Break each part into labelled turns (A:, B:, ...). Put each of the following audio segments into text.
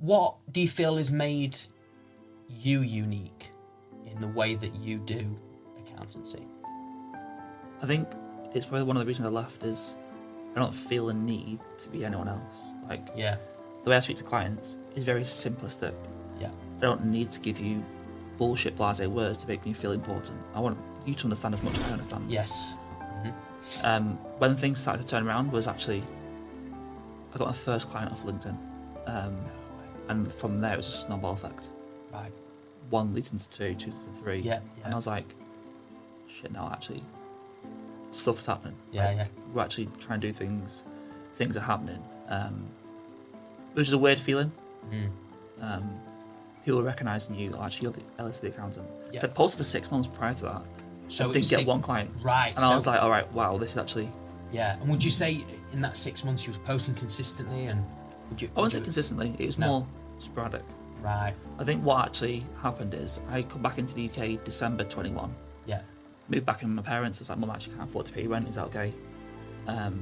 A: What do you feel has made you unique in the way that you do accountancy?
B: I think it's probably one of the reasons I left is I don't feel a need to be anyone else. Like,
A: Yeah.
B: the way I speak to clients is very simplistic.
A: Yeah.
B: I don't need to give you bullshit blasé words to make me feel important. I want you to understand as much as I understand.
A: Yes.
B: When things started to turn around was actually, I got my first client off LinkedIn. And from there it was a snowball effect.
A: Right.
B: One leads into two, two to three.
A: Yeah.
B: And I was like, shit, now actually, stuff is happening.
A: Yeah,
B: Like,
A: yeah.
B: We're actually trying to do things. Things are happening. Which is a weird feeling. People recognising you, actually, you're Ellis the accountant.
A: Yeah.
B: So I posted for 6 months prior to that.
A: So
B: I didn't get one client.
A: Right.
B: And I was like, all right, wow, this is actually...
A: Yeah. And would you say in that 6 months you was posting consistently, and would you?
B: I wouldn't say consistently. It was more sporadic.
A: Right.
B: I think what actually happened is I come back into the UK December 21.
A: Yeah.
B: Moved back in with my parents. I was like, Mum, I actually can't afford to pay rent. Is that okay? I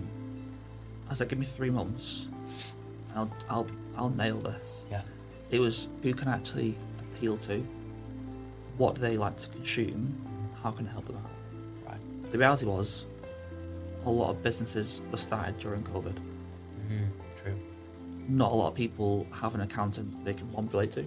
B: was like, give me 3 months. And I'll nail this.
A: Yeah.
B: It was who can actually appeal to, what do they like to consume, how can I help them out.
A: Right.
B: The reality was, a lot of businesses were started during COVID.
A: True.
B: Not a lot of people have an accountant they can one relate to.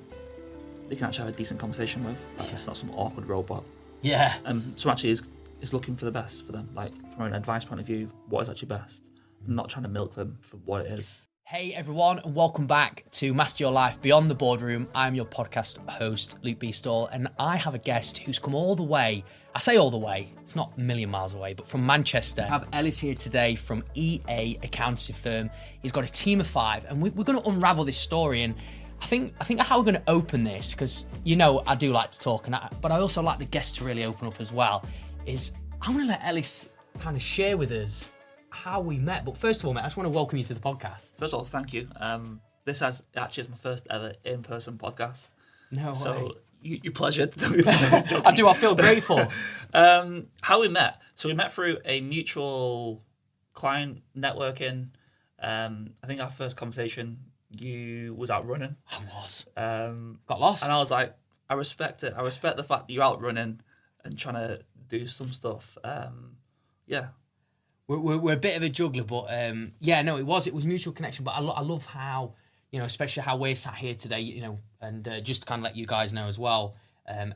B: They can actually have a decent conversation with. Like, it's not some awkward robot.
A: Yeah.
B: So actually is looking for the best for them. Like, from an advice point of view, what is actually best. Not trying to milk them for what it is.
A: Hey everyone, and welcome back to Master Your Life Beyond the Boardroom. I'm your podcast host, Luke Beastall, and I have a guest who's come all the way. I say all the way, it's not a million miles away, but from Manchester. I have Ellis here today from EA Accountancy firm. He's got a team of 5, and we're going to unravel this story. And I think how we're going to open this, because you know I do like to talk, but I also like the guests to really open up as well, is I'm going to let Ellis kind of share with us how we met. But first of all, mate, I just want to welcome you to the podcast.
B: First of all, thank you. This actually is my first ever in-person podcast.
A: No way.
B: So you pleasured.
A: I do. I feel grateful.
B: How we met? So we met through a mutual client networking. I think our first conversation, you was out running.
A: I was.
B: Got
A: lost.
B: And I was like, I respect it. I respect the fact that you're out running and trying to do some stuff. Yeah.
A: We're a bit of a juggler, but it was mutual connection. But I love how, especially how we're sat here today, and just to kind of let you guys know as well,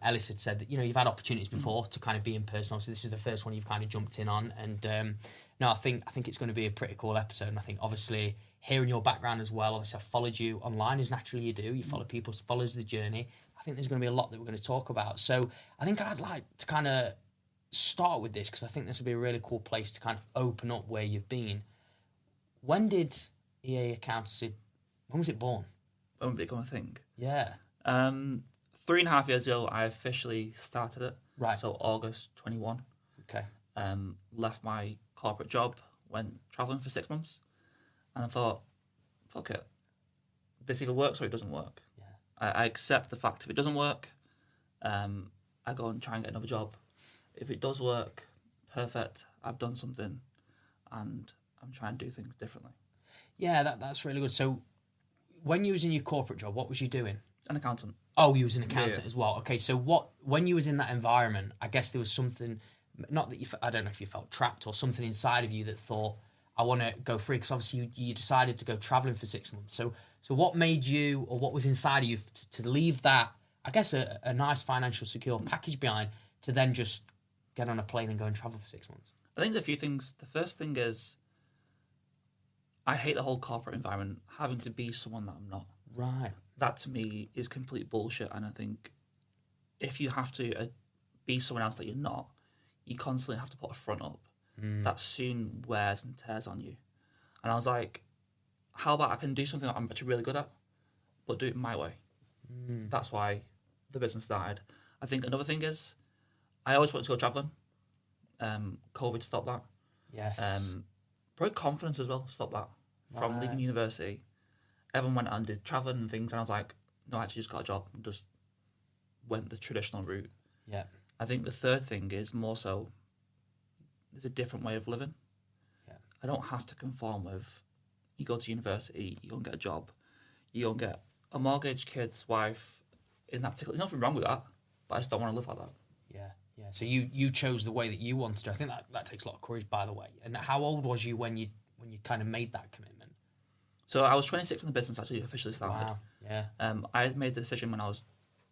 A: Ellis had said that, you've had opportunities before to kind of be in person. Obviously, this is the first one you've kind of jumped in on. And I think it's going to be a pretty cool episode. And I think, obviously, hearing your background as well, obviously, I've followed you online as naturally you do. You follow people, follows the journey. I think there's going to be a lot that we're going to talk about. So I think I'd like to kind of start with this, because I think this would be a really cool place to kind of open up where you've been. When did EA Accountancy, when was it born?
B: When did it become a thing?
A: Yeah.
B: 3.5 years ago, I officially started it.
A: Right.
B: So August 21.
A: Okay.
B: Left my corporate job, went travelling for 6 months, and I thought, fuck it. This either works or it doesn't work.
A: Yeah.
B: I accept the fact if it doesn't work, I go and try and get another job. If it does work, perfect. I've done something, and I'm trying to do things differently.
A: Yeah, that's really good. So, when you was in your corporate job, what was you doing?
B: An accountant.
A: Oh, you was an accountant as well. Okay, so when you was in that environment, I guess there was something, not that I don't know if you felt trapped or something inside of you that thought, I want to go free, because obviously you decided to go travelling for 6 months. So what made you, or what was inside of you to leave that, I guess, a nice financial secure package behind, to then just get on a plane and go and travel for 6 months?
B: I think there's a few things. The first thing is, I hate the whole corporate environment, having to be someone that I'm not.
A: Right.
B: That to me is complete bullshit. And I think if you have to be someone else that you're not, you constantly have to put a front up. That soon wears and tears on you. And I was like, how about I can do something that I'm actually really good at, but do it my way? That's why the business started. I think another thing is, I always wanted to go travelling. COVID stopped that.
A: Yes.
B: Probably confidence as well stopped that. From leaving university, everyone went out and did travelling and things, and I was like, no, I actually just got a job and just went the traditional route.
A: Yeah.
B: I think the third thing is more so, there's a different way of living.
A: Yeah.
B: I don't have to conform with, you go to university, you go and get a job, you go and get a mortgage, kids, wife, in that particular. There's nothing wrong with that, but I just don't want to live like that.
A: Yeah, yeah. So you chose the way that you wanted to. I think that takes a lot of courage, by the way. And how old was you when you kind of made that commitment?
B: So I was 26 when the business actually officially started.
A: Wow. Yeah.
B: I made the decision when I was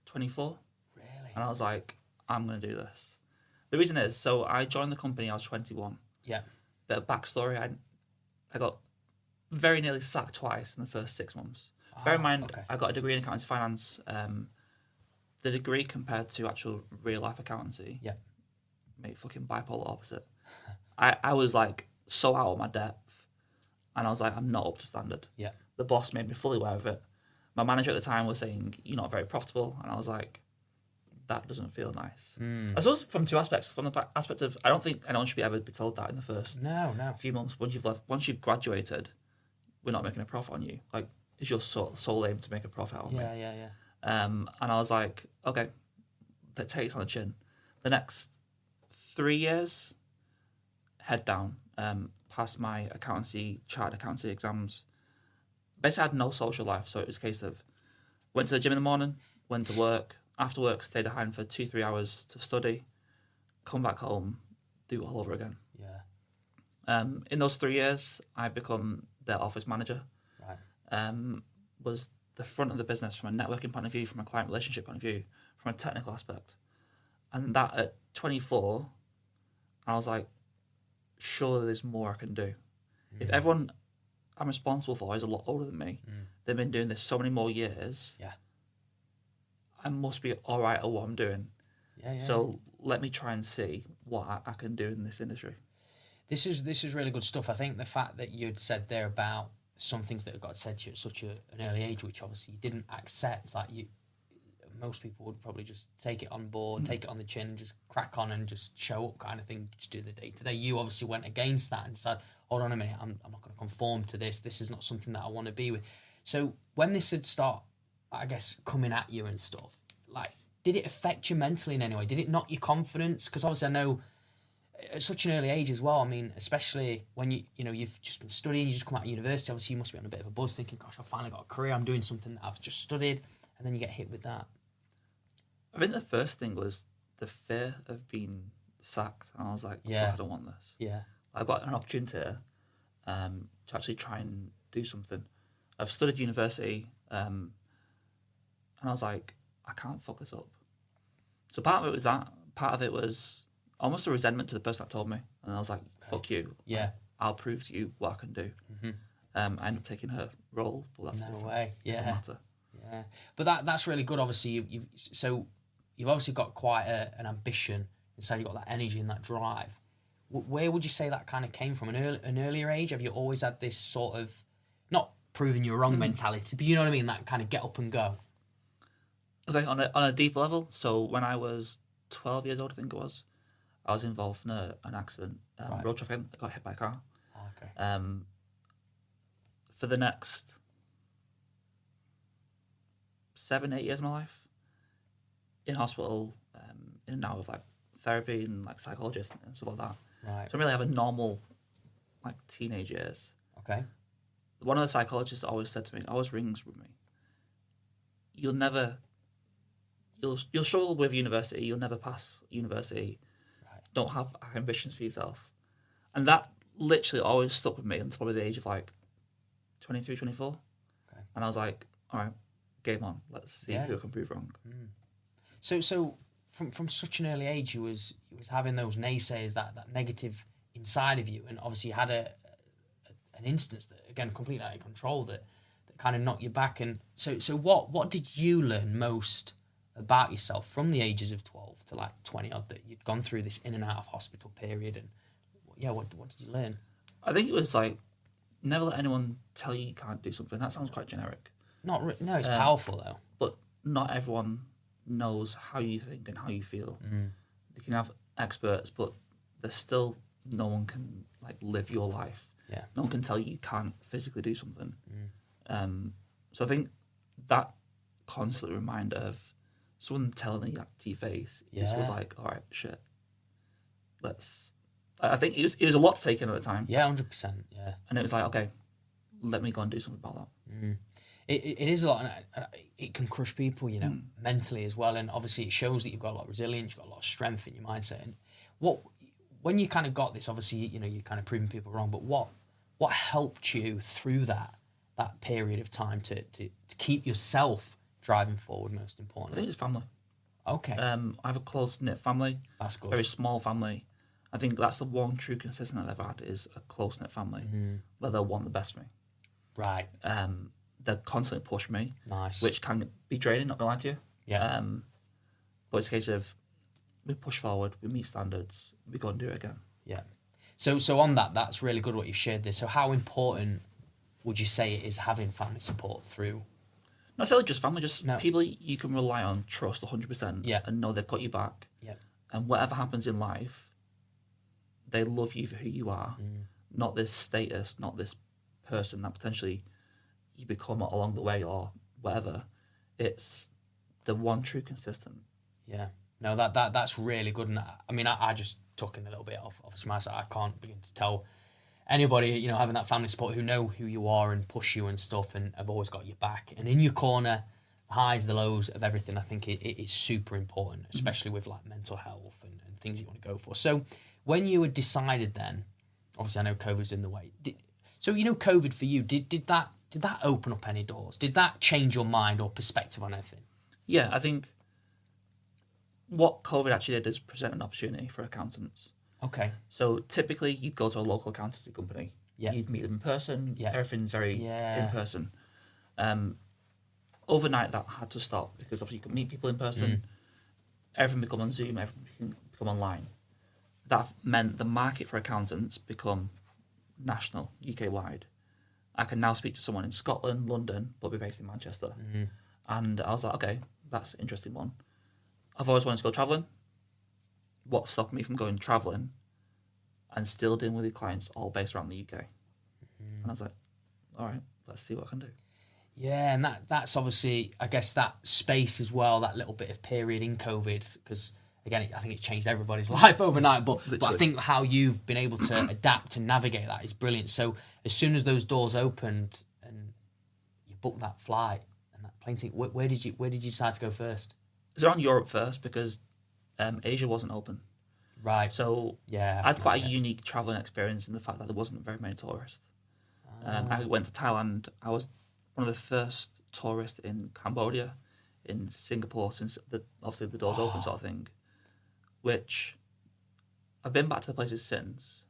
B: 24.
A: Really?
B: And I was like, I'm going to do this. The reason is, so I joined the company, I was 21.
A: Yeah.
B: Bit of backstory, I got very nearly sacked twice in the first 6 months. Bear in mind,
A: okay.
B: I got a degree in accountancy finance. The degree compared to actual real life accountancy,
A: Yeah.
B: made fucking bipolar opposite. I was like so out of my depth, and I was like, I'm not up to standard.
A: Yeah.
B: The boss made me fully aware of it. My manager at the time was saying, you're not very profitable, and I was like, that doesn't feel nice. I suppose from two aspects. From the aspect of, I don't think anyone should ever be told that in the first
A: No.
B: few months. Once you've graduated, we're not making a profit on you. Like, it's your sole aim to make a profit out of me.
A: Yeah.
B: And I was like, okay, that takes on the chin. The next 3 years, head down, passed my chartered accountancy exams. Basically, I had no social life, so it was a case of went to the gym in the morning, went to work, after work stayed at home for 2-3 hours to study, come back home, do it all over again.
A: Yeah.
B: In those 3 years, I become their office manager.
A: Right.
B: Was the front of the business from a networking point of view, from a client relationship point of view, from a technical aspect. And that at 24, I was like, surely there's more I can do. If everyone I'm responsible for is a lot older than me, they've been doing this so many more years,
A: Yeah.
B: I must be all right at what I'm doing.
A: Yeah.
B: So let me try and see what I can do in this industry.
A: This is really good stuff. I think the fact that you'd said there about some things that got said to you at such an early age, which obviously you didn't accept, like most people would probably just take it on board, take it on the chin, just crack on and just show up kind of thing, just do the day to day. You obviously went against that and said, hold on a minute, I'm not going to conform to this. This is not something that I want to be with. So when this had start, I guess, coming at you and stuff, like, did it affect you mentally in any way? Did it knock your confidence? Because obviously I know at such an early age as well, I mean, especially when you've just been studying, you just come out of university, obviously you must be on a bit of a buzz thinking, gosh, I finally got a career, I'm doing something that I've just studied, and then you get hit with that.
B: I think the first thing was the fear of being sacked. And I was like,
A: Yeah.
B: fuck, I don't want this.
A: Yeah.
B: I've got an opportunity here, to actually try and do something. I've studied university, and I was like, I can't fuck this up. So part of it was that. Part of it was almost a resentment to the person that told me. And I was like, fuck you.
A: Yeah.
B: I'll prove to you what I can do. I ended up taking her role, but that's
A: No
B: a different,
A: way.
B: different
A: Yeah.
B: matter.
A: Yeah. But that's really good. Obviously, you've obviously got quite an ambition inside. You've got that energy and that drive. Where would you say that kind of came from? An earlier age? Have you always had this sort of, not proving you're wrong mentality, but you know what I mean? That kind of get up and go.
B: Okay, on a deeper level. So when I was 12 years old, I think it was, I was involved in an accident,
A: Right.
B: road traffic. I got hit by a car.
A: Okay.
B: For the next 7-8 years of my life, in hospital, in and out of like therapy and like psychologists and stuff like that.
A: Right.
B: So I really have a normal like teenage years.
A: Okay.
B: One of the psychologists always said to me, always rings with me, you'll struggle with university, you'll never pass university,
A: Right.
B: don't have ambitions for yourself. And that literally always stuck with me until probably the age of like 23, 24.
A: Okay.
B: And I was like, all right, game on, let's see
A: Yeah.
B: who I can prove wrong.
A: So from such an early age, you was having those naysayers, that negative inside of you, and obviously you had an instance that, again, completely out of control, that kind of knocked you back. And so what did you learn most about yourself from the ages of 12 to like 20 odd, that you'd gone through this in and out of hospital period? And what did you learn?
B: I think it was like, never let anyone tell you can't do something. That sounds quite generic.
A: No, it's powerful though.
B: But not everyone knows how you think and how you feel. They can have experts, but there's still no one can like live your life.
A: Yeah.
B: No one can tell you can't physically do something. So I think that constant reminder of someone telling you to your face was like, all right, shit. I think it was a lot to take in at the time.
A: Yeah, 100%. Yeah.
B: And it was like, okay, let me go and do something about that.
A: It is a lot, and it can crush people, mentally as well. And obviously, it shows that you've got a lot of resilience, you've got a lot of strength in your mindset. And when you kind of got this, obviously, you're kind of proving people wrong. But what helped you through that period of time to keep yourself driving forward? Most
B: I
A: importantly,
B: think it's family.
A: Okay.
B: I have a close-knit family.
A: That's good.
B: Very small family. I think that's the one true consistent I've ever had is a close-knit family where they'll want the best for me.
A: Right.
B: They constantly push me.
A: Nice.
B: Which can be draining, not going to lie to you.
A: Yeah.
B: But it's a case of we push forward, we meet standards, we go and do it again.
A: Yeah. So on that's really good what you've shared there. So how important would you say it is having family support through?
B: Not necessarily just family, just people you can rely on, trust 100%, and know they've got your back.
A: Yeah.
B: And whatever happens in life, they love you for who you are, not this status, not this person that potentially you become along the way or whatever. It's the one true consistent.
A: Yeah. No, that's really good. And I mean, I just took in a little bit off my side. I can't begin to tell anybody, having that family support who know who you are and push you and stuff and have always got your back and in your corner, the highs, the lows of everything. I think it is super important, especially with like mental health and things you want to go for. So when you had decided then, obviously I know COVID's in the way. So COVID for you, did that open up any doors? Did that change your mind or perspective on anything?
B: Yeah, I think what COVID actually did is present an opportunity for accountants.
A: Okay.
B: So typically you'd go to a local accountancy company.
A: Yeah.
B: You'd meet them in person.
A: Yeah.
B: Everything's very in person. Overnight that had to stop because obviously you can meet people in person. Everything become on Zoom, everything can become online. That meant the market for accountants become national, UK-wide. I can now speak to someone in Scotland, London, but be based in Manchester. And I was like, okay, that's an interesting one. I've always wanted to go travelling. What stopped me from going travelling and still dealing with your clients all based around the UK? And I was like, all right, let's see what I can do.
A: Yeah, and that's obviously, I guess, that space as well, that little bit of period in COVID, because, again, I think it's changed everybody's life overnight, but I think how you've been able to adapt and navigate that is brilliant. So as soon as those doors opened and you booked that flight and that plane ticket, where did you decide to go first?
B: It was around Europe first because Asia wasn't open.
A: Right.
B: So
A: yeah,
B: I had quite a unique travelling experience in the fact that there wasn't very many tourists. I went to Thailand. I was one of the first tourists in Cambodia, in Singapore, since obviously the doors open sort of thing, which I've been back to the places since,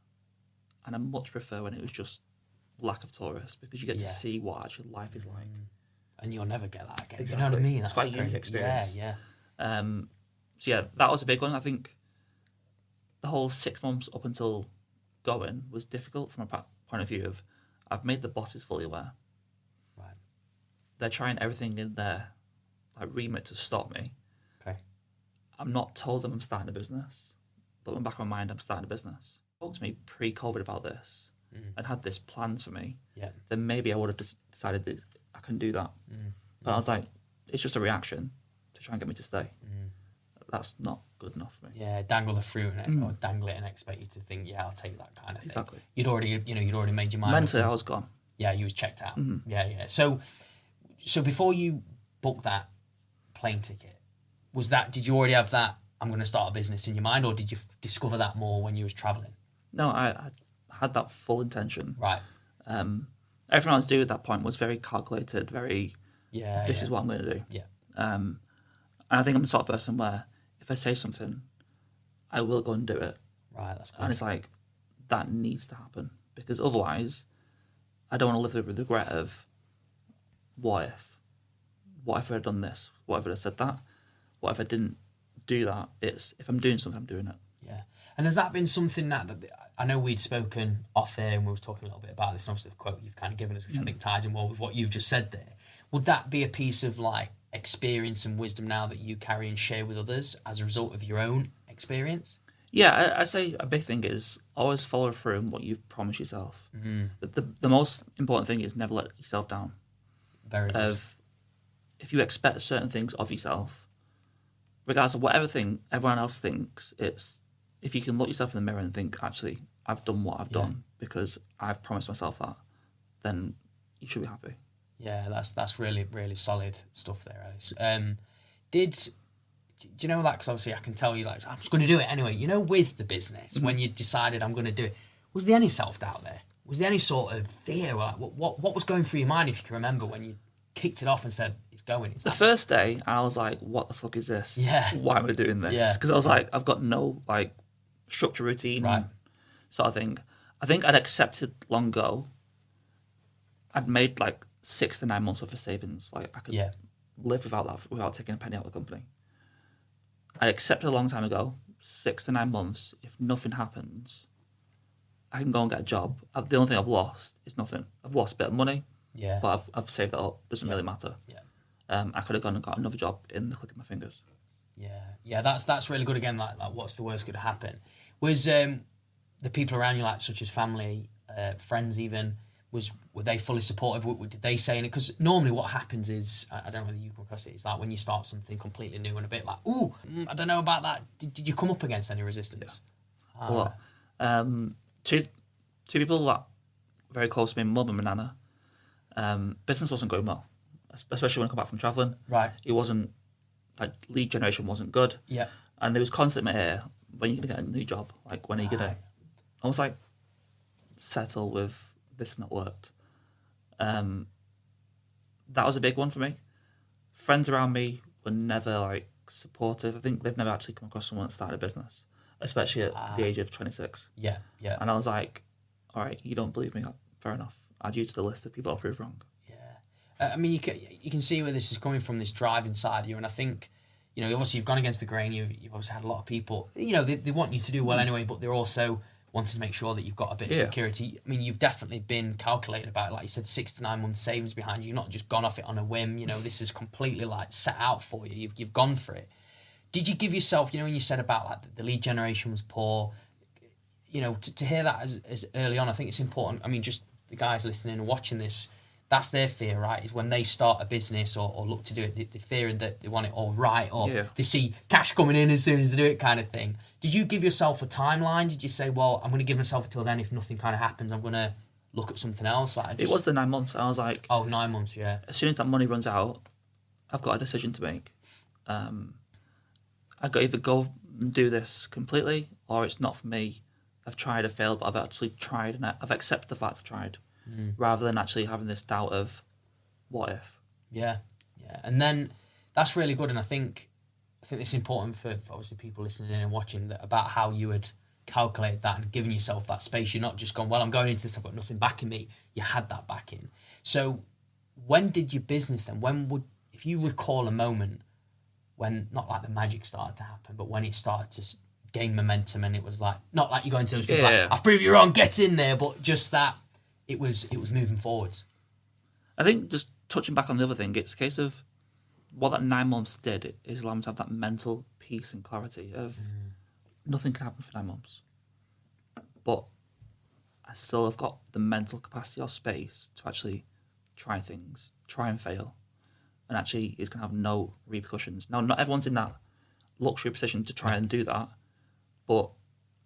B: and I much prefer when it was just lack of tourists because you get to see what actually life is like.
A: And you'll never get that again.
B: Exactly.
A: You know what I mean?
B: It's quite a unique experience.
A: Yeah.
B: So yeah, that was a big one. I think the whole 6 months up until going was difficult from a point of view of I've made the bosses fully aware.
A: Right.
B: They're trying everything in their remit to stop me.
A: Okay.
B: I'm not told them I'm starting a business, but in the back of my mind, I'm starting a business. Spoke to me pre-COVID about this and had this plans for me.
A: Yeah.
B: Then maybe I would have decided that I can do that. But I was like, it's just a reaction to try and get me to stay. That's not good enough for me.
A: Yeah, dangle the fruit or dangle it and expect you to think, yeah, I'll take that kind of thing.
B: Exactly.
A: You'd already made your mind.
B: Mentally, I was gone.
A: Yeah, you was checked out. Yeah. So before you booked that plane ticket, did you already have that, I'm going to start a business in your mind, or did you discover that more when you was travelling?
B: No, I had that full intention.
A: Right.
B: Everything I was doing at that point was very calculated, very, this is what I'm going to do.
A: Yeah.
B: And I think I'm the sort of person where if I say something, I will go and do it.
A: Right, that's good.
B: And it's like, that needs to happen. Because otherwise, I don't want to live with the regret of, what if? What if I had done this? What if I had said that? What if I didn't do that? It's, if I'm doing something, I'm doing it.
A: Yeah. And has that been something that I know we'd spoken off air and we were talking a little bit about this, and obviously the quote you've kind of given us, which I think ties in well with what you've just said there. Would that be a piece of experience and wisdom now that you carry and share with others as a result of your own experience?
B: Yeah, I say a big thing is always follow through on what you've promised yourself. The most important thing is never let yourself down.
A: Very good.
B: If you expect certain things of yourself, regardless of whatever thing everyone else thinks, it's if you can look yourself in the mirror and think, actually, I've done what I've done because I've promised myself that, then you should be happy.
A: Yeah, that's really, really solid stuff there, Ellis. Do you know that? Because obviously I can tell you, like, I'm just going to do it anyway. You know, with the business, when you decided I'm going to do it, was there any self-doubt there? Was there any sort of fear? Like, what was going through your mind, if you can remember, when you kicked it off and said, it's going?
B: The first day, I was like, what the fuck is this?
A: Yeah.
B: Why am I doing this?
A: Yeah.
B: Because I was like, I've got no, like, structure, routine,
A: Right.
B: sort of thing. I think I'd accepted long ago. I'd made, like, 6 to 9 months worth of savings. Like, I could live without that, without taking a penny out of the company. I accepted a long time ago, 6 to 9 months. If nothing happens, I can go and get a job. The only thing I've lost is nothing. I've lost a bit of money, but I've saved that up. Doesn't really matter.
A: Yeah.
B: I could have gone and got another job in the click of my fingers.
A: Yeah. That's really good. Again, like what's the worst could happen? Was the people around you, like such as family, friends, even, were they fully supportive? What did they say in it? Because normally what happens is, I don't know whether you come across it, it's like when you start something completely new and a bit like, ooh, I don't know about that. Did you come up against any resistance?
B: Yeah. A lot. Two people that very close to me, mum and my nana. Business wasn't going well, especially when I come back from travelling.
A: Right.
B: It wasn't, like, lead generation wasn't good.
A: Yeah.
B: And there was constant in my ear, when are you going to get a new job? Like, when are you going to... I was like, settle with, this has not worked. That was a big one for me. Friends around me were never, like, supportive. I think they've never actually come across someone that started a business, especially at the age of 26.
A: Yeah.
B: And I was like, all right, you don't believe me? Fair enough. Add you to the list of people I'll prove wrong.
A: Yeah. I mean, you can see where this is coming from, this drive inside you. And I think, you know, obviously you've gone against the grain. You've obviously had a lot of people, you know, they want you to do well anyway, but they're also wanting to make sure that you've got a bit of security. I mean, you've definitely been calculated about it. Like you said, 6 to 9 months savings behind you. You've not just gone off it on a whim. You know, this is completely, like, set out for you. You've gone for it. Did you give yourself, you know, when you said about, like, the lead generation was poor, you know, to hear that as early on, I think it's important. I mean, just the guys listening and watching this, that's their fear, right? Is when they start a business or look to do it, they're fearing that they want it all right, or they see cash coming in as soon as they do it, kind of thing. Did you give yourself a timeline? Did you say, well, I'm going to give myself until then, if nothing kind of happens, I'm going to look at something else? Like,
B: it was the 9 months. I was like...
A: Oh, 9 months, yeah.
B: As soon as that money runs out, I've got a decision to make. I've got to either go and do this completely, or it's not for me. I've tried, I've failed, but I've actually tried, and I've accepted the fact I've tried, rather than actually having this doubt of, what if?
A: Yeah. And then that's really good, and I think it's important for obviously people listening in and watching, that about how you would calculate that and giving yourself that space. You're not just going, well, I'm going into this, I've got nothing backing me. You had that backing. So when did your business then, if you recall a moment when, not like the magic started to happen, but when it started to gain momentum, and it was like, not like you're going to those people like, I've proved you wrong, get in there, but just that it was moving forwards.
B: I think, just touching back on the other thing, it's a case of what that 9 months did is allow me to have that mental peace and clarity of nothing can happen for 9 months. But I still have got the mental capacity or space to actually try things, try and fail, and actually it's going to have no repercussions. Now, not everyone's in that luxury position to try and do that, but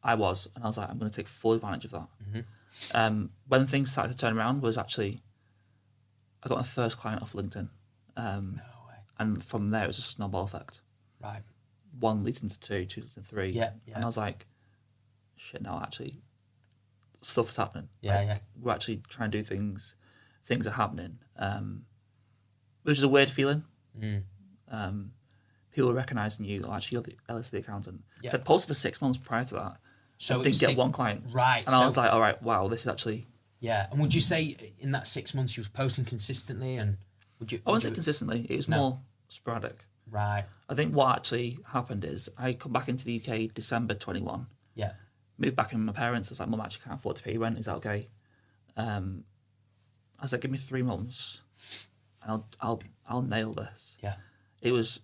B: I was, and I was like, I'm going to take full advantage of that. When things started to turn around was actually, I got my first client off LinkedIn.
A: No way.
B: And from there, it was a snowball effect.
A: Right.
B: 1 leads into 2, 2 leads into 3.
A: Yeah.
B: And I was like, shit, now actually, stuff is happening.
A: Yeah.
B: We're actually trying to do things. Things are happening. Which is a weird feeling. People recognising you, actually, you're the Ellis the accountant.
A: Yeah.
B: So I posted for 6 months prior to that.
A: So
B: I didn't get one client.
A: Right.
B: And I was like, all right, wow, this is actually...
A: Yeah. And would you say in that 6 months you was posting consistently, and
B: I wouldn't say consistently. It was more sporadic.
A: Right.
B: I think what actually happened is I come back into the UK December 21.
A: Yeah.
B: Moved back in with my parents. I was like, Mum, I actually can't afford to pay you rent. Is that okay? I was like, give me 3 months, and I'll nail this.
A: Yeah.
B: It was,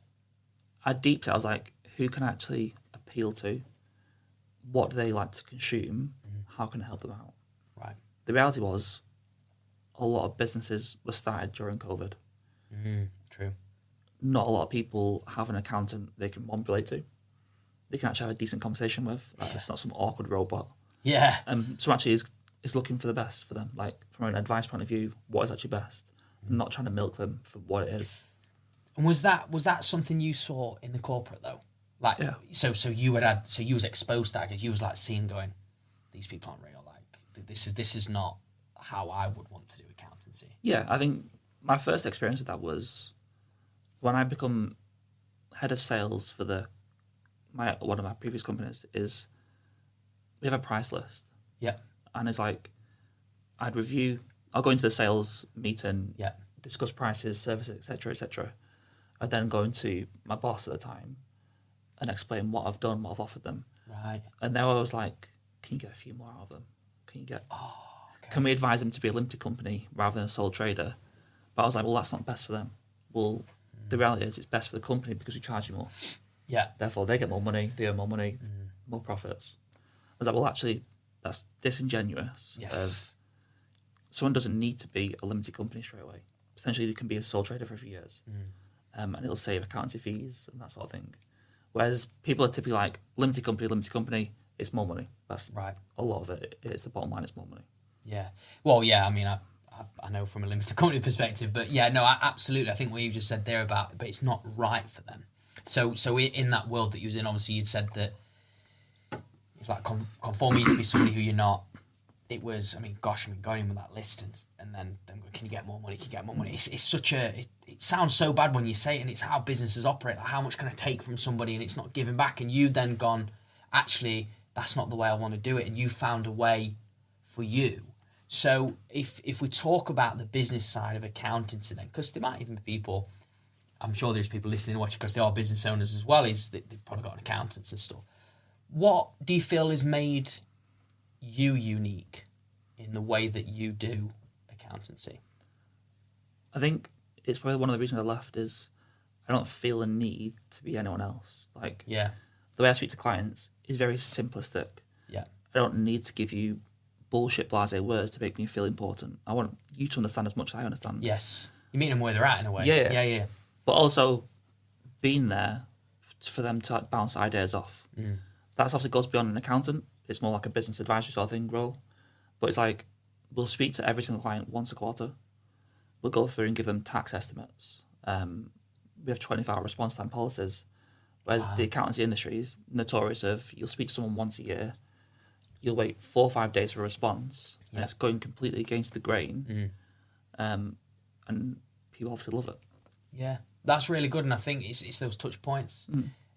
B: I deeped it. I was like, who can I actually appeal to? What do they like to consume? How can I help them out?
A: Right.
B: The reality was, a lot of businesses were started during COVID.
A: True.
B: Not a lot of people have an accountant they can relate to. They can actually have a decent conversation with. Like, it's not some awkward robot.
A: Yeah.
B: So actually is looking for the best for them. Like, from an advice point of view, what is actually best? not trying to milk them for what it is.
A: And was that something you saw in the corporate though? Like,
B: Yeah.
A: So you was exposed to that because you was like seeing going, these people aren't real. Like this is not how I would want to do accountancy.
B: Yeah, I think my first experience with that was when I become head of sales for one of my previous companies. Is we have a price list.
A: Yeah.
B: And it's like I'll go into the sales meeting,
A: Yeah.
B: discuss prices, services, etc., etc. I'd then go into my boss at the time and explain what I've done, what I've offered them.
A: Right.
B: And now I was like, can you get a few more out of them?
A: Okay.
B: Can we advise them to be a limited company rather than a sole trader? But I was like, well, that's not best for them. Well, the reality is it's best for the company because we charge you more.
A: Yeah.
B: Therefore, they get more money, they earn more money, more profits. I was like, well, actually, that's disingenuous.
A: Yes.
B: Someone doesn't need to be a limited company straight away. Potentially, they can be a sole trader for a few years. And it'll save accountancy fees and that sort of thing. Whereas people are typically like, limited company, it's more money. That's
A: right.
B: A lot of it. It's the bottom line, it's more money.
A: Yeah. Well, yeah, I mean, I know from a limited company perspective, but yeah, no, absolutely. I think what you just said there but it's not right for them. So in that world that you was in, obviously you'd said that it's like conforming to be somebody who you're not. It was, going in with that list and then can you get more money? Can you get more money? It's such it sounds so bad when you say it, and it's how businesses operate. Like how much can I take from somebody and it's not giving back? And you then gone, actually, that's not the way I want to do it. And you found a way for you. So if we talk about the business side of accountancy then, because there might even be people, I'm sure there's people listening and watching because they are business owners as well, is that they've probably got accountants and stuff. What do you feel has made you unique in the way that you do accountancy?
B: I think it's probably one of the reasons I left is I don't feel a need to be anyone else. Like,
A: yeah,
B: the way I speak to clients is very simplistic.
A: Yeah.
B: I don't need to give you bullshit blasé words to make me feel important. I want you to understand as much as I understand.
A: Yes. You meet them where they're at in a way.
B: Yeah. But also being there for them to like bounce ideas off. That's obviously goes beyond an accountant. It's more like a business advisory sort of thing role. But it's like we'll speak to every single client once a quarter. We'll go through and give them tax estimates. We have 24-hour response time policies. Whereas the accountancy industry is notorious of you'll speak to someone once a year, you'll wait 4 or 5 days for a response, and it's going completely against the grain. And people obviously love it.
A: Yeah, that's really good, and I think it's those touch points.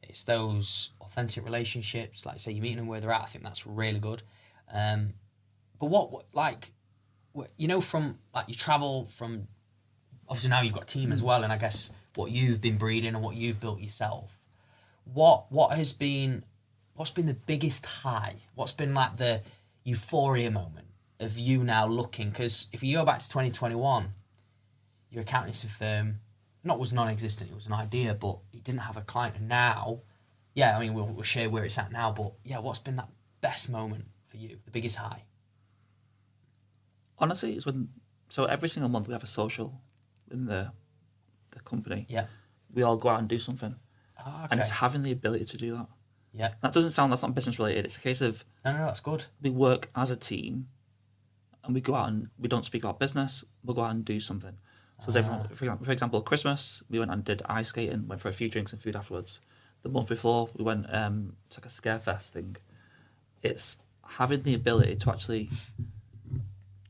A: It's those authentic relationships. Like say, you're meeting them where they're at. I think that's really good. But what from like you travel from, obviously now you've got a team as well, and I guess what you've been breeding and what you've built yourself. What's been the biggest high? What's been like the euphoria moment of you now looking? Because if you go back to 2021, your accountancy firm was non-existent. It was an idea, but it didn't have a client. And now, yeah, I mean, we'll share where it's at now. But yeah, what's been that best moment for you? The biggest high?
B: Honestly, it's so every single month we have a social in the company.
A: Yeah.
B: We all go out and do something.
A: Oh, okay.
B: And it's having the ability to do that.
A: Yeah.
B: That's not business related. It's a case of
A: no, that's good.
B: We work as a team and we go out and we don't speak about business. We'll go out and do something. So for example, Christmas, we went and did ice skating, went for a few drinks and food afterwards. The month before, we went to like a Scarefest thing. It's having the ability to actually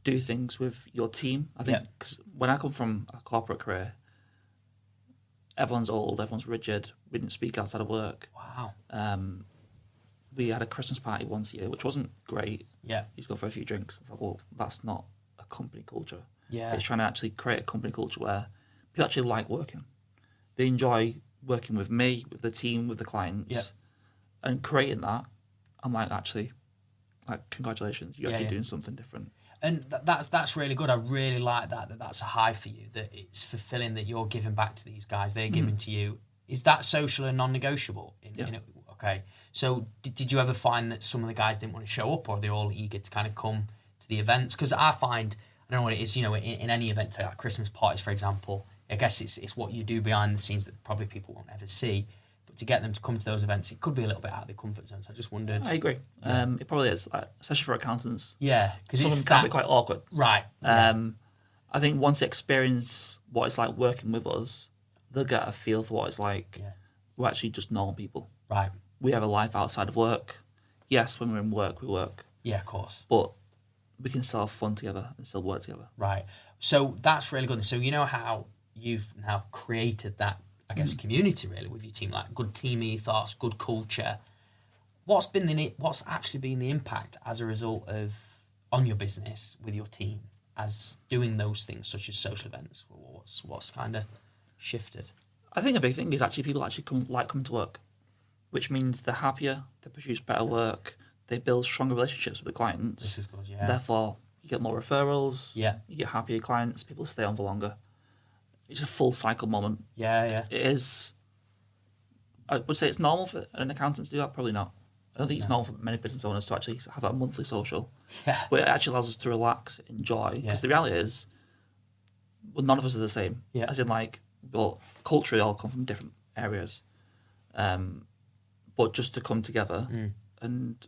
B: do things with your team. I think cause when I come from a corporate career, everyone's old, everyone's rigid. We didn't speak outside of work.
A: Wow.
B: We had a Christmas party once a year, which wasn't great.
A: Yeah.
B: You just go for a few drinks. It's like, well, that's not a company culture.
A: Yeah.
B: It's trying to actually create a company culture where people actually like working. They enjoy working with me, with the team, with the clients. And creating that, I'm like, actually, like, congratulations, you're actually doing something different.
A: And that's really good. I really like that's a high for you, that it's fulfilling, that you're giving back to these guys, they're giving to you. Is that social and non-negotiable? Okay. So did you ever find that some of the guys didn't want to show up, or they're all eager to kind of come to the events? Because I find, I don't know what it is, in any event, like Christmas parties, for example, I guess it's what you do behind the scenes that probably people won't ever see. But to get them to come to those events, it could be a little bit out of their comfort zone. So I just wondered.
B: I agree. It probably is, especially for accountants.
A: Yeah, because
B: some of them can be quite awkward.
A: Right.
B: I I think once they experience what it's like working with us, they'll get a feel for what it's like.
A: Yeah.
B: We're actually just normal people.
A: Right.
B: We have a life outside of work. Yes, when we're in work, we work.
A: Yeah, of course.
B: But we can still have fun together and still work together.
A: Right. So that's really good. So you know how you've now created that, I guess, community really with your team, like good team ethos, good culture. What's actually been the impact as a result of on your business with your team as doing those things such as social events? What's kind of shifted?
B: I think a big thing is actually people actually come to work, which means they're happier, they produce better work, they build stronger relationships with the clients.
A: This is good, yeah.
B: Therefore, you get more referrals.
A: Yeah.
B: You get happier clients. People stay on for longer. It's a full cycle moment.
A: Yeah.
B: It is. I would say it's normal for an accountant to do that. Probably not. I don't think it's normal for many business owners to actually have a monthly social.
A: Yeah.
B: But it actually allows us to relax, enjoy. Because the reality is, well, none of us are the same.
A: Yeah.
B: As in, like, well, culturally, all come from different areas. But just to come together and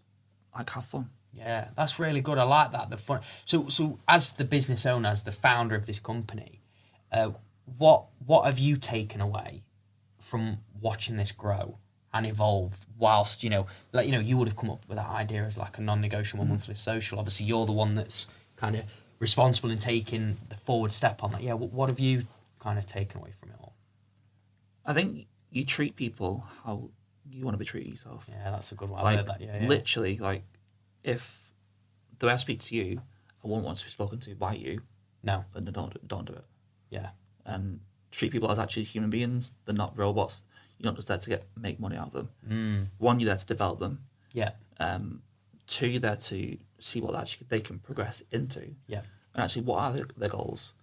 B: like have fun.
A: Yeah, that's really good. I like that. The fun. So as the business owner, as the founder of this company, what have you taken away from watching this grow and evolve? Whilst you would have come up with that idea as like a non-negotiable monthly social. Obviously, you're the one that's kind of responsible in taking the forward step on that. Yeah, what have you kind of taken away from it all?
B: I think you treat people how you want to be treated yourself.
A: Yeah, that's a good one.
B: Like,
A: I heard that. Yeah.
B: Literally, like, if the way I speak to you, I wouldn't want to be spoken to by you.
A: No.
B: Then don't do it.
A: Yeah.
B: And treat people as actually human beings. They're not robots. You're not just there to make money out of them. One, you're there to develop them.
A: Yeah.
B: Two, you're there to see what actually they can progress into.
A: Yeah.
B: And actually, what are their goals?